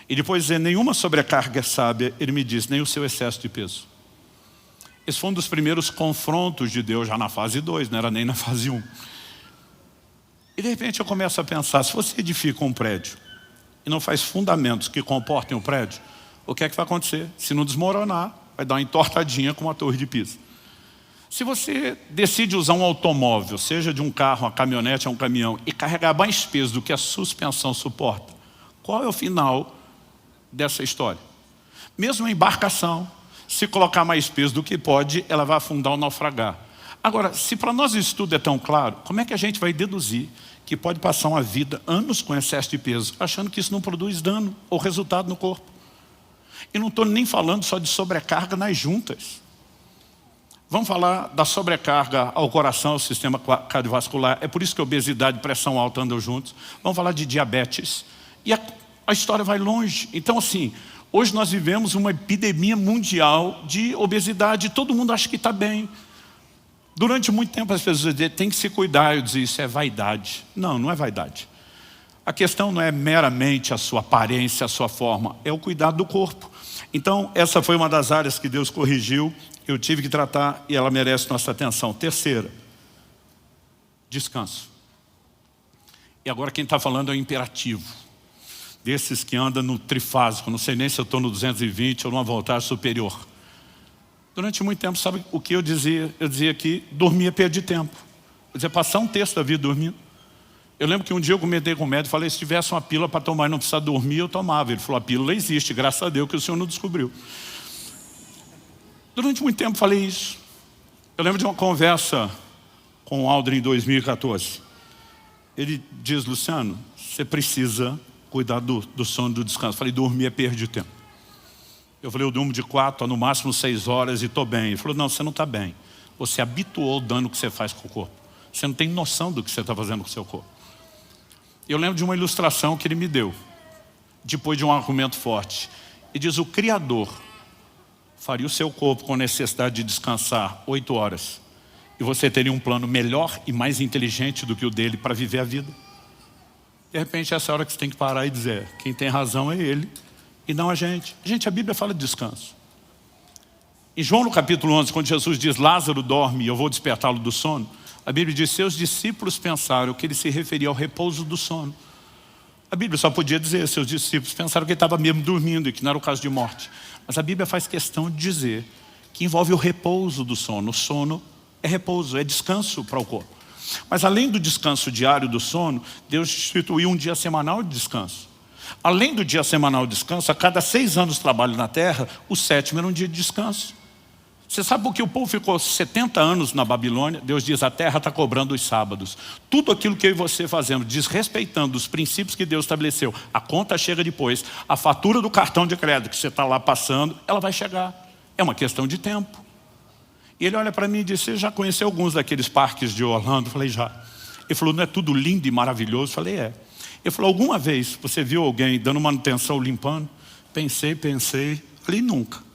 E depois de dizer, nenhuma sobrecarga é sábia, ele me disse, nem o seu excesso de peso. Esse foi um dos primeiros confrontos de Deus, já na fase 2, não era nem na fase 1. E de repente eu começo a pensar, se você edifica um prédio e não faz fundamentos que comportem o prédio, o que é que vai acontecer? Se não desmoronar, vai dar uma entortadinha como a Torre de Pisa. Se você decide usar um automóvel, seja de um carro, uma caminhonete, um caminhão, e carregar mais peso do que a suspensão suporta, qual é o final dessa história? Mesmo a embarcação, se colocar mais peso do que pode, ela vai afundar ou naufragar. Agora, se para nós isso tudo é tão claro, como é que a gente vai deduzir que pode passar uma vida, anos com excesso de peso, achando que isso não produz dano ou resultado no corpo? E não estou nem falando só de sobrecarga nas juntas. Vamos falar da sobrecarga ao coração, ao sistema cardiovascular. É por isso que obesidade e pressão alta andam juntos. Vamos falar de diabetes. E a história vai longe. Então, assim, hoje nós vivemos uma epidemia mundial de obesidade. Todo mundo acha que está bem. Durante muito tempo as pessoas dizem, tem que se cuidar. Eu dizia, isso é vaidade. Não, não é vaidade. A questão não é meramente a sua aparência, a sua forma. É o cuidado do corpo. Então, essa foi uma das áreas que Deus corrigiu. Eu tive que tratar e ela merece nossa atenção. Terceira, descanso. E agora quem está falando é o imperativo. Desses que andam no trifásico, não sei nem se eu estou no 220 ou numa voltagem superior. Durante muito tempo, sabe o que eu dizia? Eu dizia que dormia perdi tempo. Eu dizia, passar um terço da vida dormindo. Eu lembro que um dia eu comentei com o médico e falei, se tivesse uma pílula para tomar e não precisar dormir, eu tomava. Ele falou, a pílula existe, graças a Deus que o senhor não descobriu. Durante muito tempo falei isso. Eu lembro de uma conversa com o Aldrin em 2014. Ele diz, Luciano, você precisa cuidar do sono, do descanso. Eu falei, dormir é perder tempo. Eu falei, eu durmo de 4 a no máximo 6 horas e estou bem. Ele falou, não, você não está bem. Você habituou o dano que você faz com o corpo. Você não tem noção do que você está fazendo com o seu corpo. Eu lembro de uma ilustração que ele me deu, depois de um argumento forte. E diz, o Criador faria o seu corpo com necessidade de descansar 8 horas. E você teria um plano melhor e mais inteligente do que o dele para viver a vida. De repente, essa é a hora que você tem que parar e dizer, quem tem razão é ele e não a gente. Gente, a Bíblia fala de descanso. Em João no capítulo 11, quando Jesus diz, Lázaro dorme e eu vou despertá-lo do sono, a Bíblia diz, seus discípulos pensaram que ele se referia ao repouso do sono. A Bíblia só podia dizer, seus discípulos pensaram que ele estava mesmo dormindo e que não era o caso de morte. Mas a Bíblia faz questão de dizer que envolve o repouso do sono. O sono é repouso, é descanso para o corpo. Mas além do descanso diário do sono, Deus instituiu um dia semanal de descanso. Além do dia semanal de descanso, a cada 6 anos de trabalho na terra, o 7º era um dia de descanso. Você sabe por que o povo ficou 70 anos na Babilônia? Deus diz, a terra está cobrando os sábados. Tudo aquilo que eu e você fazemos, desrespeitando os princípios que Deus estabeleceu, a conta chega depois. A fatura do cartão de crédito que você está lá passando, ela vai chegar. É uma questão de tempo. E ele olha para mim e diz, você já conheceu alguns daqueles parques de Orlando? Eu falei, já. Ele falou, não é tudo lindo e maravilhoso? Eu falei, é. Ele falou, alguma vez você viu alguém dando manutenção, limpando? Pensei. Falei, nunca.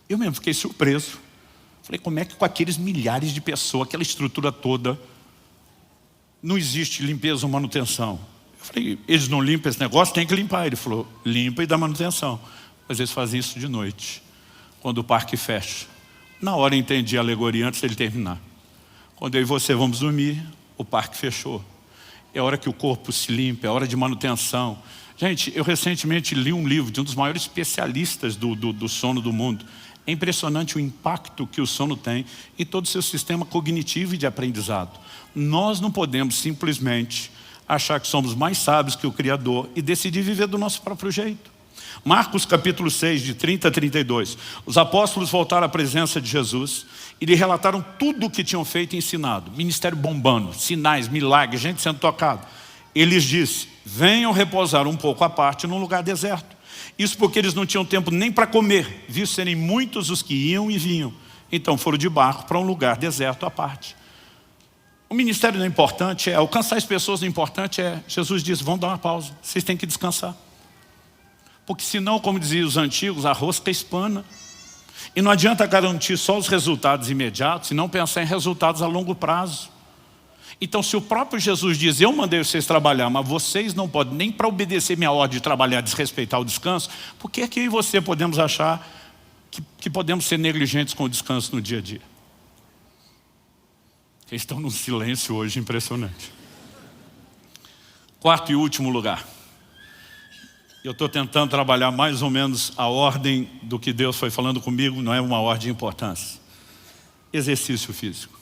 Eu mesmo fiquei surpreso. Falei, como é que com aqueles milhares de pessoas, aquela estrutura toda, não existe limpeza ou manutenção? Eu falei, eles não limpam esse negócio, tem que limpar. Ele falou, limpa e dá manutenção. Mas eles fazem isso de noite, quando o parque fecha. Na hora eu entendi a alegoria antes dele terminar. Quando eu e você vamos dormir, o parque fechou. É hora que o corpo se limpa, é hora de manutenção. Gente, eu recentemente li um livro de um dos maiores especialistas do sono do mundo. É impressionante o impacto que o sono tem em todo o seu sistema cognitivo e de aprendizado. Nós não podemos simplesmente achar que somos mais sábios que o Criador e decidir viver do nosso próprio jeito. Marcos capítulo 6, de 30 a 32. Os apóstolos voltaram à presença de Jesus e lhe relataram tudo o que tinham feito e ensinado. Ministério bombando, sinais, milagres, gente sendo tocada. Ele lhes disse: venham repousar um pouco à parte num lugar deserto. Isso porque eles não tinham tempo nem para comer, visto serem muitos os que iam e vinham. Então foram de barco para um lugar deserto à parte. O ministério não é importante, alcançar as pessoas não é importante, Jesus disse: vão dar uma pausa, vocês têm que descansar. Porque senão, como diziam os antigos, a rosca espana. E não adianta garantir só os resultados imediatos e não pensar em resultados a longo prazo. Então, se o próprio Jesus diz: eu mandei vocês trabalhar, mas vocês não podem nem para obedecer minha ordem de trabalhar, desrespeitar o descanso, por que é que eu e você podemos achar que podemos ser negligentes com o descanso no dia a dia? Eles estão num silêncio hoje impressionante. Quarto e último lugar. Eu estou tentando trabalhar mais ou menos a ordem do que Deus foi falando comigo, não é uma ordem de importância. Exercício físico.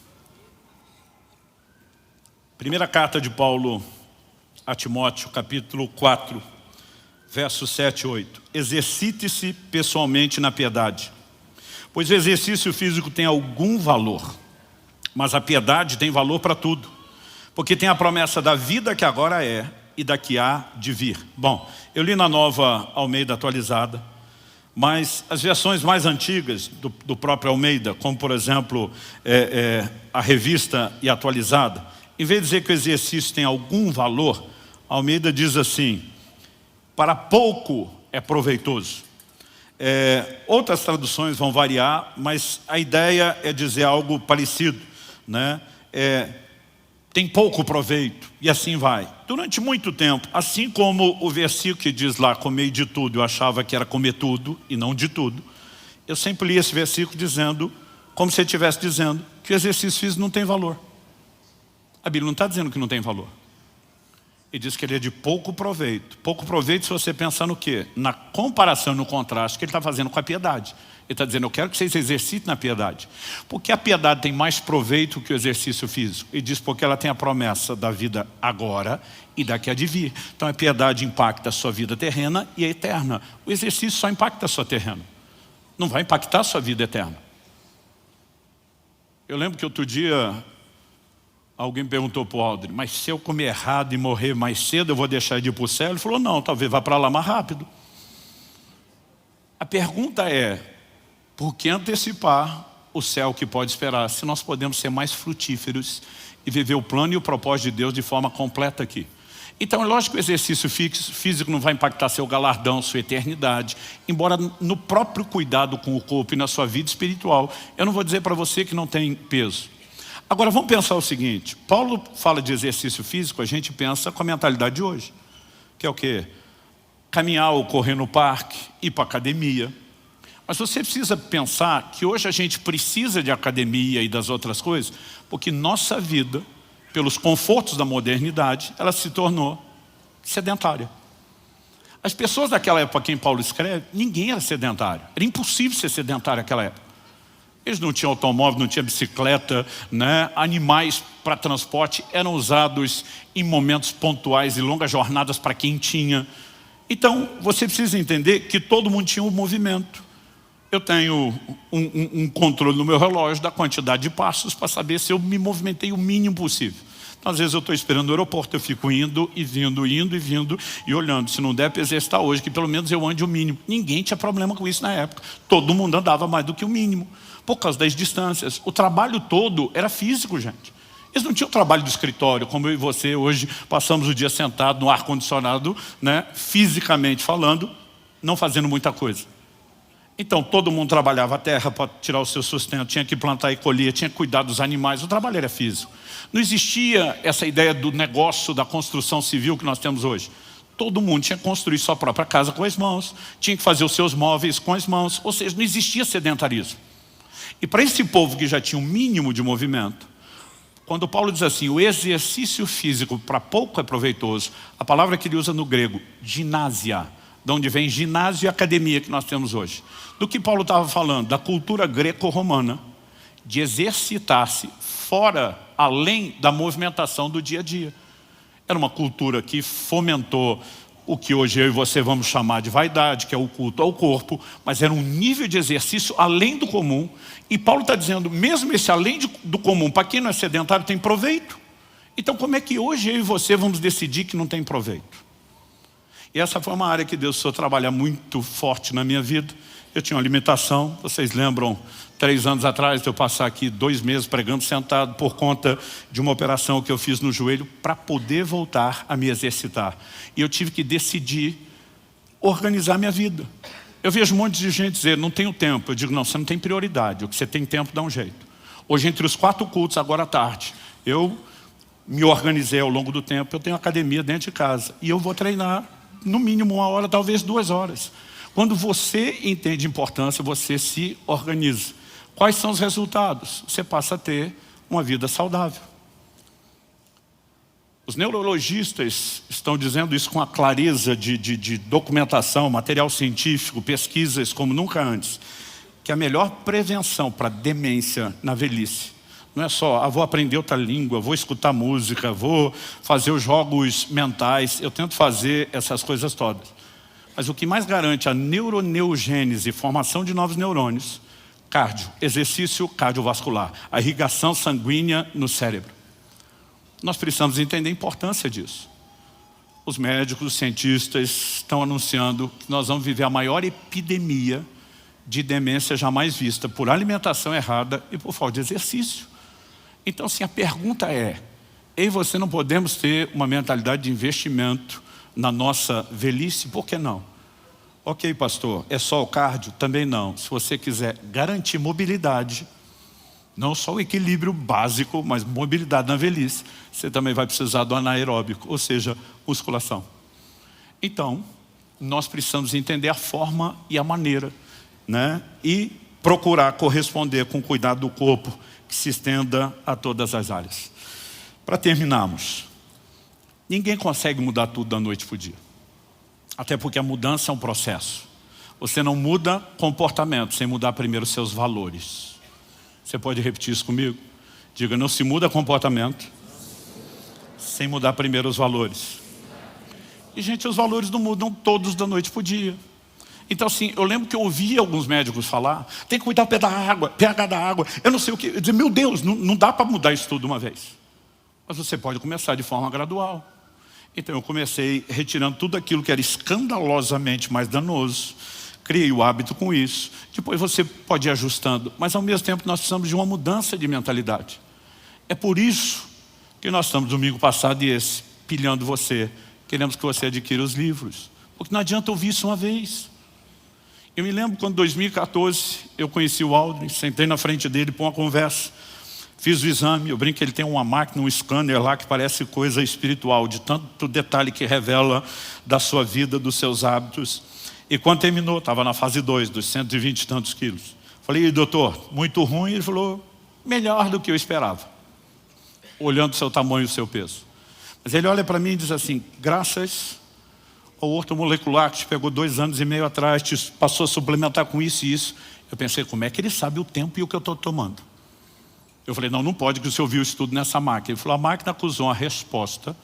Primeira carta de Paulo a Timóteo, capítulo 4, versos 7 e 8. Exercite-se pessoalmente na piedade, pois o exercício físico tem algum valor, mas a piedade tem valor para tudo, porque tem a promessa da vida que agora é e da que há de vir. Bom, eu li na Nova Almeida atualizada, mas as versões mais antigas do próprio Almeida, como por exemplo a revista e atualizada, em vez de dizer que o exercício tem algum valor, Almeida diz assim: para pouco é proveitoso. Outras traduções vão variar, mas a ideia é dizer algo parecido, né? Tem pouco proveito, e assim vai. Durante muito tempo, assim como o versículo que diz lá: comei de tudo, eu achava que era comer tudo e não de tudo, eu sempre li esse versículo dizendo, como se ele estivesse dizendo, que o exercício físico não tem valor. A Bíblia não está dizendo que não tem valor. Ele diz que ele é de pouco proveito. Pouco proveito se você pensar no quê? Na comparação, no contraste que ele está fazendo com a piedade. Ele está dizendo: eu quero que vocês exercitem na piedade. Porque a piedade tem mais proveito que o exercício físico. Ele diz porque ela tem a promessa da vida agora e da que há de vir. Então a piedade impacta a sua vida terrena e a eterna. O exercício só impacta a sua terrena. Não vai impactar a sua vida eterna. Eu lembro que outro dia alguém perguntou para o Aldrin: mas se eu comer errado e morrer mais cedo, eu vou deixar de ir para o céu? Ele falou: não, talvez vá para lá mais rápido. A pergunta é: por que antecipar o céu que pode esperar, se nós podemos ser mais frutíferos e viver o plano e o propósito de Deus de forma completa aqui? Então é lógico que o exercício físico não vai impactar seu galardão, sua eternidade, embora no próprio cuidado com o corpo e na sua vida espiritual, eu não vou dizer para você que não tem peso. Agora vamos pensar o seguinte: Paulo fala de exercício físico, a gente pensa com a mentalidade de hoje, que é o quê? Caminhar ou correr no parque, ir para a academia. Mas você precisa pensar que hoje a gente precisa de academia e das outras coisas, porque nossa vida, pelos confortos da modernidade, ela se tornou sedentária. As pessoas daquela época, quem Paulo escreve, ninguém era sedentário. Era impossível ser sedentário naquela época. Eles não tinham automóvel, não tinham bicicleta, né? Animais para transporte eram usados em momentos pontuais e longas jornadas para quem tinha. Então, você precisa entender que todo mundo tinha um movimento. Eu tenho um controle no meu relógio da quantidade de passos para saber se eu me movimentei o mínimo possível. Então, às vezes eu estou esperando no aeroporto, eu fico indo e vindo e olhando. Se não der para exercitar hoje, que pelo menos eu ande o mínimo. Ninguém tinha problema com isso na época. Todo mundo andava mais do que o mínimo, por causa das distâncias. O trabalho todo era físico, gente. Eles não tinham trabalho do escritório, como eu e você hoje passamos o dia sentado no ar-condicionado, né, fisicamente falando, não fazendo muita coisa. Então todo mundo trabalhava a terra para tirar o seu sustento, tinha que plantar e colher, tinha que cuidar dos animais, o trabalho era físico. Não existia essa ideia do negócio, da construção civil que nós temos hoje. Todo mundo tinha que construir sua própria casa com as mãos, tinha que fazer os seus móveis com as mãos, ou seja, não existia sedentarismo. E para esse povo que já tinha um mínimo de movimento, quando Paulo diz assim, o exercício físico para pouco é proveitoso, a palavra que ele usa no grego, ginásia, de onde vem ginásio e academia que nós temos hoje. Do que Paulo estava falando? Da cultura greco-romana, de exercitar-se fora, além da movimentação do dia a dia. Era uma cultura que fomentou o que hoje eu e você vamos chamar de vaidade, que é o culto ao corpo, mas era um nível de exercício além do comum. E Paulo está dizendo, mesmo esse além do comum, para quem não é sedentário, tem proveito. Então como é que hoje eu e você vamos decidir que não tem proveito? E essa foi uma área que Deus precisou trabalhar muito forte na minha vida. Eu tinha uma limitação, vocês lembram, 3 anos atrás, de eu passar aqui 2 meses pregando sentado por conta de uma operação que eu fiz no joelho para poder voltar a me exercitar. E eu tive que decidir organizar minha vida. Eu vejo um monte de gente dizer, não tenho tempo. Eu digo, não, você não tem prioridade. O que você tem tempo dá um jeito. Hoje, entre os 4 cultos, agora à tarde, eu me organizei ao longo do tempo. Eu tenho academia dentro de casa. E eu vou treinar, no mínimo 1 hora, talvez 2 horas. Quando você entende importância, você se organiza. Quais são os resultados? Você passa a ter uma vida saudável. Os neurologistas estão dizendo isso com a clareza de documentação, material científico, pesquisas como nunca antes, que a melhor prevenção para demência na velhice não é só, vou aprender outra língua, vou escutar música, vou fazer os jogos mentais, eu tento fazer essas coisas todas. Mas o que mais garante a neuroneogênese, formação de novos neurônios, cardio, exercício cardiovascular, a irrigação sanguínea no cérebro. Nós precisamos entender a importância disso. Os médicos, os cientistas estão anunciando que nós vamos viver a maior epidemia de demência jamais vista por alimentação errada e por falta de exercício. Então, assim, a pergunta é, eu e você não podemos ter uma mentalidade de investimento na nossa velhice, por que não? Ok, pastor, é só o cardio? Também não. Se você quiser garantir mobilidade, não só o equilíbrio básico, mas mobilidade na velhice, você também vai precisar do anaeróbico, ou seja, musculação. Então, nós precisamos entender a forma e a maneira, né? E procurar corresponder com cuidado do corpo que se estenda a todas as áreas. Para terminarmos, ninguém consegue mudar tudo da noite para o dia. Até porque a mudança é um processo. Você não muda comportamento sem mudar primeiro seus valores. Você pode repetir isso comigo? Diga, não se muda comportamento sem mudar primeiro os valores. E, gente, os valores não mudam todos da noite para o dia. Então, assim, eu lembro que eu ouvi alguns médicos falar, tem que cuidar do pH da água, eu não sei o que. Eu dizia, meu Deus, não dá para mudar isso tudo de uma vez. Mas você pode começar de forma gradual. Então eu comecei retirando tudo aquilo que era escandalosamente mais danoso. Criei o hábito com isso. Depois você pode ir ajustando. Mas ao mesmo tempo nós precisamos de uma mudança de mentalidade. É por isso que nós estamos domingo passado e esse, pilhando você. Queremos que você adquira os livros. Porque não adianta ouvir isso uma vez. Eu me lembro quando em 2014 eu conheci o Aldrin, sentei na frente dele para uma conversa. Fiz o exame, eu brinco que ele tem uma máquina, um scanner lá que parece coisa espiritual, de tanto detalhe que revela da sua vida, dos seus hábitos. E quando terminou, estava na fase 2, dos 120 e tantos quilos. Falei, e doutor, muito ruim? Ele falou, melhor do que eu esperava. Olhando o seu tamanho e o seu peso. Mas ele olha para mim e diz assim, graças ao ortomolecular que te pegou 2 anos e meio atrás, te passou a suplementar com isso e isso. Eu pensei, como é que ele sabe o tempo e o que eu estou tomando? Eu falei, não pode, que o senhor viu isso tudo nessa máquina. Ele falou, a máquina acusou uma resposta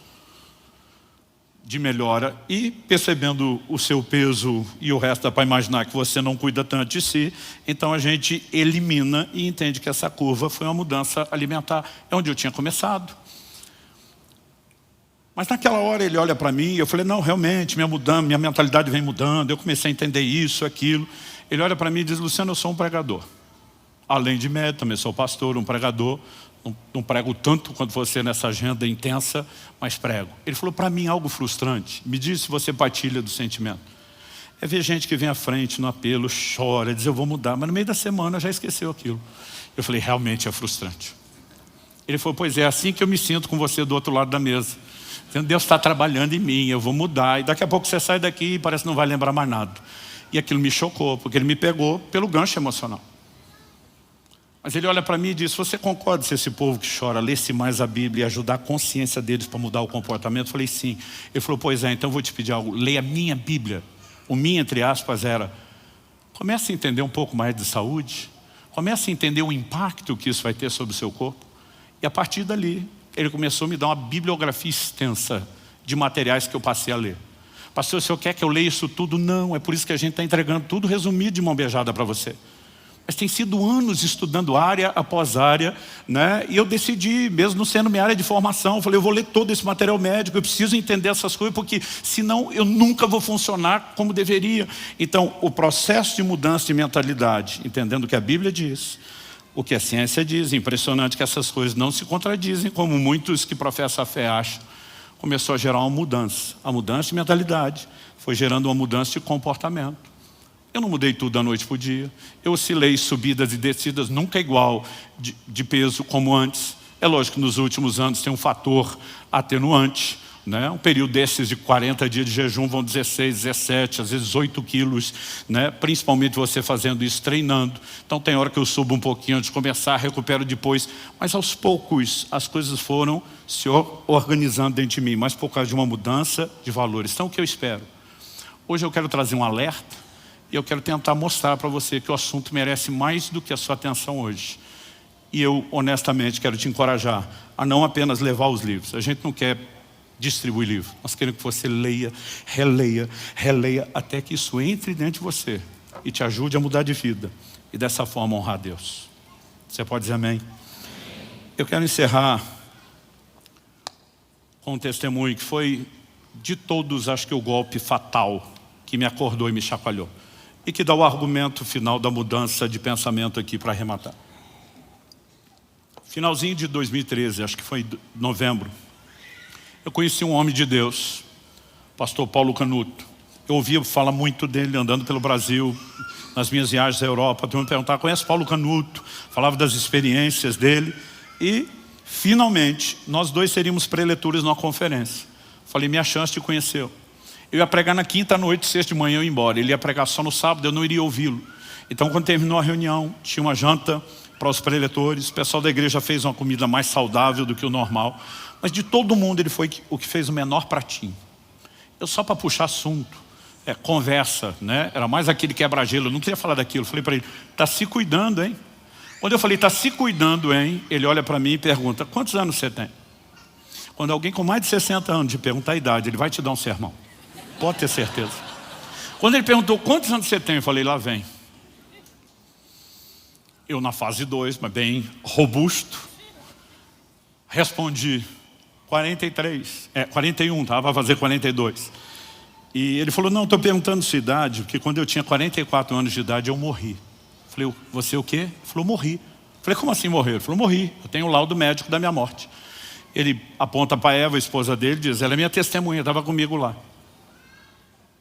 de melhora e percebendo o seu peso e o resto dá para imaginar que você não cuida tanto de si, então a gente elimina e entende que essa curva foi uma mudança alimentar. É onde eu tinha começado. Mas naquela hora ele olha para mim e eu falei, não, realmente, minha mentalidade vem mudando, eu comecei a entender isso, aquilo. Ele olha para mim e diz, Luciano, eu sou um pregador. Além de médico, também sou pastor, um pregador. Não prego tanto quanto você nessa agenda intensa, mas prego. Ele falou, para mim, algo frustrante. Me diz se você partilha do sentimento. É ver gente que vem à frente no apelo, chora, diz, eu vou mudar. Mas no meio da semana já esqueceu aquilo. Eu falei, realmente é frustrante. Ele falou, pois é assim que eu me sinto com você do outro lado da mesa. Deus está trabalhando em mim, eu vou mudar. E daqui a pouco você sai daqui e parece que não vai lembrar mais nada. E aquilo me chocou, porque ele me pegou pelo gancho emocional. Mas ele olha para mim e diz, você concorda se esse povo que chora lesse mais a Bíblia e ajudar a consciência deles para mudar o comportamento? Eu falei, sim. Ele falou, pois é, então eu vou te pedir algo, leia a minha Bíblia O mim, entre aspas, era: comece a entender um pouco mais de saúde, comece a entender o impacto que isso vai ter sobre o seu corpo. E a partir dali, ele começou a me dar uma bibliografia extensa de materiais que eu passei a ler. Pastor, o senhor quer que eu leia isso tudo? Não, é por isso que a gente está entregando tudo resumido de mão beijada para você. Mas tem sido anos estudando área após área, né? E eu decidi, mesmo sendo minha área de formação, eu falei, eu vou ler todo esse material médico, eu preciso entender essas coisas, porque senão eu nunca vou funcionar como deveria. Então, o processo de mudança de mentalidade, entendendo o que a Bíblia diz, o que a ciência diz, impressionante que essas coisas não se contradizem, como muitos que professam a fé acham, começou a gerar uma mudança. A mudança de mentalidade foi gerando uma mudança de comportamento. Eu não mudei tudo da noite para o dia. Eu oscilei subidas e descidas, nunca igual de peso como antes. É lógico que nos últimos anos tem um fator atenuante, né? Um período desses de 40 dias de jejum vão 16, 17, às vezes 8 quilos, né? Principalmente você fazendo isso, treinando. Então tem hora que eu subo um pouquinho antes de começar, recupero depois. Mas aos poucos as coisas foram se organizando dentro de mim, mas por causa de uma mudança de valores. Então o que eu espero? Hoje eu quero trazer um alerta. E eu quero tentar mostrar para você que o assunto merece mais do que a sua atenção hoje. E eu, honestamente, quero te encorajar a não apenas levar os livros. A gente não quer distribuir livro. Nós queremos que você leia, releia, releia, até que isso entre dentro de você e te ajude a mudar de vida. E dessa forma honrar a Deus. Você pode dizer amém? Eu quero encerrar com um testemunho que foi, de todos, acho que o golpe fatal que me acordou e me chacoalhou. E que dá o argumento final da mudança de pensamento aqui para arrematar. Finalzinho de 2013, acho que foi novembro, eu conheci um homem de Deus, pastor Paulo Canuto. Eu ouvia falar muito dele andando pelo Brasil, nas minhas viagens à Europa. Tu me perguntava, conhece Paulo Canuto? Falava das experiências dele. E, finalmente, nós dois seríamos preletores numa conferência. Falei, minha chance de conhecê-lo. Eu ia pregar na quinta noite, sexta de manhã eu ia embora. Ele ia pregar só no sábado, eu não iria ouvi-lo. Então, quando terminou a reunião, tinha uma janta para os preletores. O pessoal da igreja fez uma comida mais saudável do que o normal. Mas de todo mundo, ele foi o que fez o menor pratinho. Eu só para puxar assunto, conversa, né? Era mais aquele quebra-gelo, eu não queria falar daquilo. Eu falei para ele, está se cuidando, hein? Quando eu falei, está se cuidando, hein? Ele olha para mim e pergunta, quantos anos você tem? Quando alguém com mais de 60 anos te perguntar a idade, ele vai te dar um sermão. Pode ter certeza. Quando ele perguntou quantos anos você tem, eu falei, lá vem. Eu na fase 2, mas bem robusto, respondi 43, 41, tá? Vai fazer 42. E ele falou, não, estou perguntando sua idade, porque quando eu tinha 44 anos de idade eu morri. Falei, você o quê? Ele falou, morri. Falei, como assim morreu? Ele falou, morri, eu tenho o laudo médico da minha morte. Ele aponta para Eva, a esposa dele, diz, ela é minha testemunha, estava comigo lá.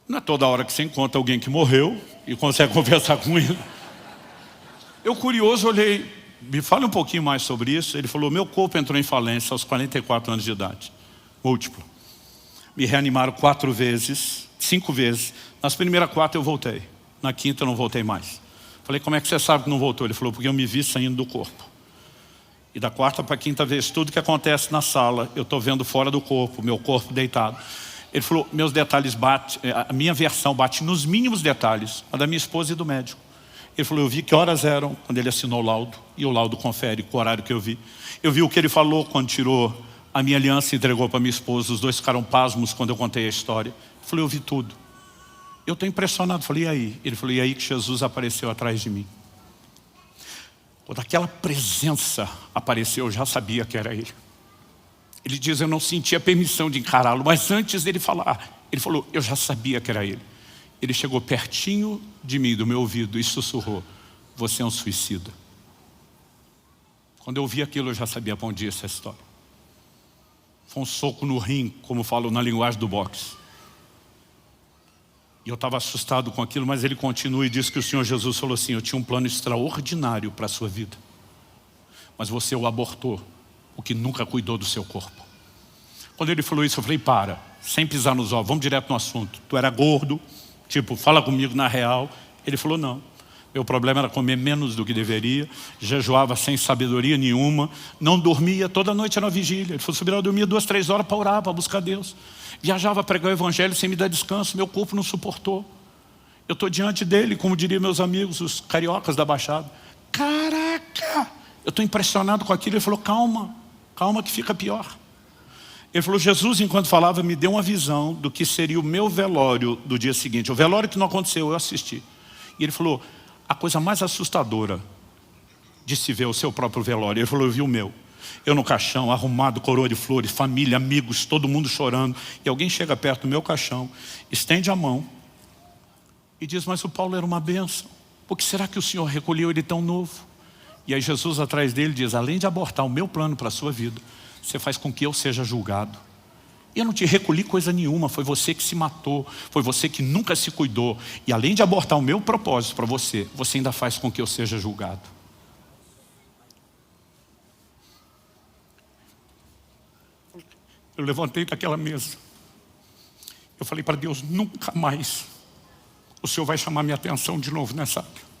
Não é toda hora que você encontra alguém que morreu e consegue conversar com ele. Eu, curioso, olhei, me fale um pouquinho mais sobre isso. Ele falou, meu corpo entrou em falência aos 44 anos de idade, múltiplo. Me reanimaram 4 vezes, 5 vezes. Nas primeiras 4 eu voltei, na quinta eu não voltei mais. Falei, como é que você sabe que não voltou? Ele falou, porque eu me vi saindo do corpo. E da 4ª para a 5ª vez, tudo que acontece na sala, eu estou vendo fora do corpo, meu corpo deitado. Ele falou, meus detalhes batem, a minha versão bate nos mínimos detalhes, a da minha esposa e do médico. Ele falou, eu vi que horas eram quando ele assinou o laudo, e o laudo confere com o horário que eu vi. Eu vi o que ele falou quando tirou a minha aliança e entregou para minha esposa, os dois ficaram pasmos quando eu contei a história. Eu falei, eu vi tudo. Eu estou impressionado, falei, e aí? Ele falou, e aí que Jesus apareceu atrás de mim. Quando aquela presença apareceu, eu já sabia que era ele. Ele diz, eu não sentia permissão de encará-lo, mas antes dele falar, ele falou, eu já sabia que era ele. Ele chegou pertinho de mim, do meu ouvido, e sussurrou, você é um suicida. Quando eu vi aquilo, eu já sabia para onde ia essa história. Foi um soco no rim, como falam na linguagem do boxe. E eu estava assustado com aquilo, mas ele continua e diz que o Senhor Jesus falou assim, eu tinha um plano extraordinário para a sua vida. Mas você o abortou, o que nunca cuidou do seu corpo. Quando ele falou isso, eu falei, para, sem pisar nos ovos, vamos direto no assunto. Tu era gordo, tipo, fala comigo na real. Ele falou, não. Meu problema era comer menos do que deveria, jejuava sem sabedoria nenhuma, não dormia, toda noite era uma vigília. Ele falou, eu dormia 2, 3 horas para orar, para buscar Deus. Viajava a pregar o evangelho sem me dar descanso, meu corpo não suportou. Eu estou diante dele, como diriam meus amigos, os cariocas da Baixada. Caraca! Eu estou impressionado com aquilo. Ele falou, calma, calma que fica pior. Ele falou, Jesus, enquanto falava, me deu uma visão do que seria o meu velório do dia seguinte. O velório que não aconteceu, eu assisti. E ele falou, a coisa mais assustadora de se ver o seu próprio velório. Ele falou, eu vi o meu. Eu no caixão, arrumado, coroa de flores, família, amigos, todo mundo chorando. E alguém chega perto do meu caixão, estende a mão e diz, mas o Paulo era uma bênção. Por que será que o Senhor recolheu ele tão novo? E aí Jesus atrás dele diz, além de abortar o meu plano para a sua vida, você faz com que eu seja julgado. Eu não te recolhi coisa nenhuma, foi você que se matou, foi você que nunca se cuidou. E além de abortar o meu propósito para você, você ainda faz com que eu seja julgado. Eu levantei daquela mesa. Eu falei para Deus, nunca mais o Senhor vai chamar minha atenção de novo nessa área.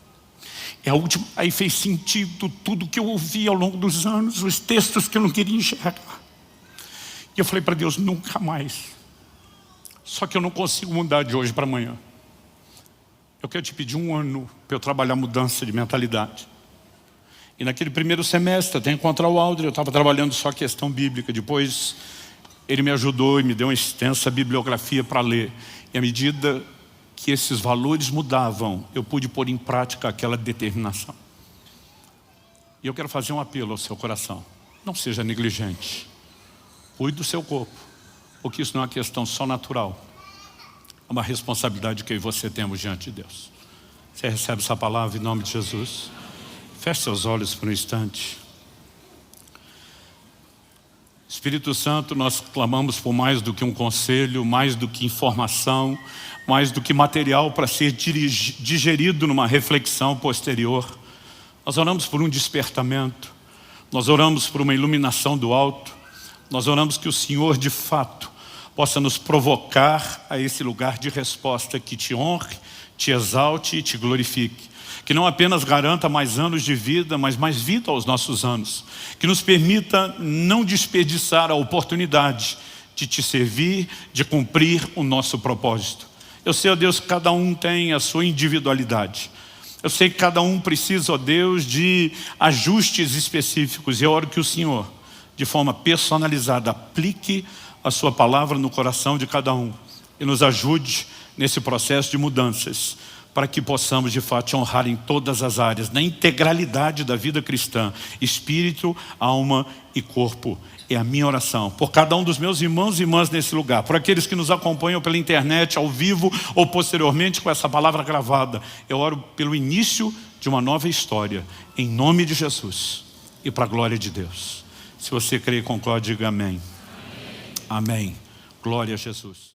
É a última. Aí fez sentido tudo que eu ouvi ao longo dos anos, os textos que eu não queria enxergar. E eu falei para Deus, nunca mais. Só que eu não consigo mudar de hoje para amanhã. Eu quero te pedir 1 ano para eu trabalhar mudança de mentalidade. E naquele primeiro semestre, até encontrar o Aldrin, eu estava trabalhando só questão bíblica. Depois ele me ajudou e me deu uma extensa bibliografia para ler. E à medida que esses valores mudavam, eu pude pôr em prática aquela determinação. E eu quero fazer um apelo ao seu coração. Não seja negligente. Cuide do seu corpo, porque isso não é uma questão só natural. É uma responsabilidade que eu e você temos diante de Deus. Você recebe essa palavra em nome de Jesus? Feche seus olhos por um instante. Espírito Santo, nós clamamos por mais do que um conselho, mais do que informação, mais do que material para ser digerido numa reflexão posterior. Nós oramos por um despertamento, nós oramos por uma iluminação do alto, nós oramos que o Senhor de fato possa nos provocar a esse lugar de resposta que te honre, te exalte e te glorifique. Que não apenas garanta mais anos de vida, mas mais vida aos nossos anos. Que nos permita não desperdiçar a oportunidade de te servir, de cumprir o nosso propósito. Eu sei, ó Deus, que cada um tem a sua individualidade. Eu sei que cada um precisa, ó Deus, de ajustes específicos. E eu oro que o Senhor, de forma personalizada, aplique a sua palavra no coração de cada um. E nos ajude nesse processo de mudanças, para que possamos de fato te honrar em todas as áreas, na integralidade da vida cristã, espírito, alma e corpo. É a minha oração, por cada um dos meus irmãos e irmãs nesse lugar, por aqueles que nos acompanham pela internet, ao vivo ou posteriormente com essa palavra gravada. Eu oro pelo início de uma nova história, em nome de Jesus e para a glória de Deus. Se você crê e concorda, diga amém. Amém. Glória a Jesus.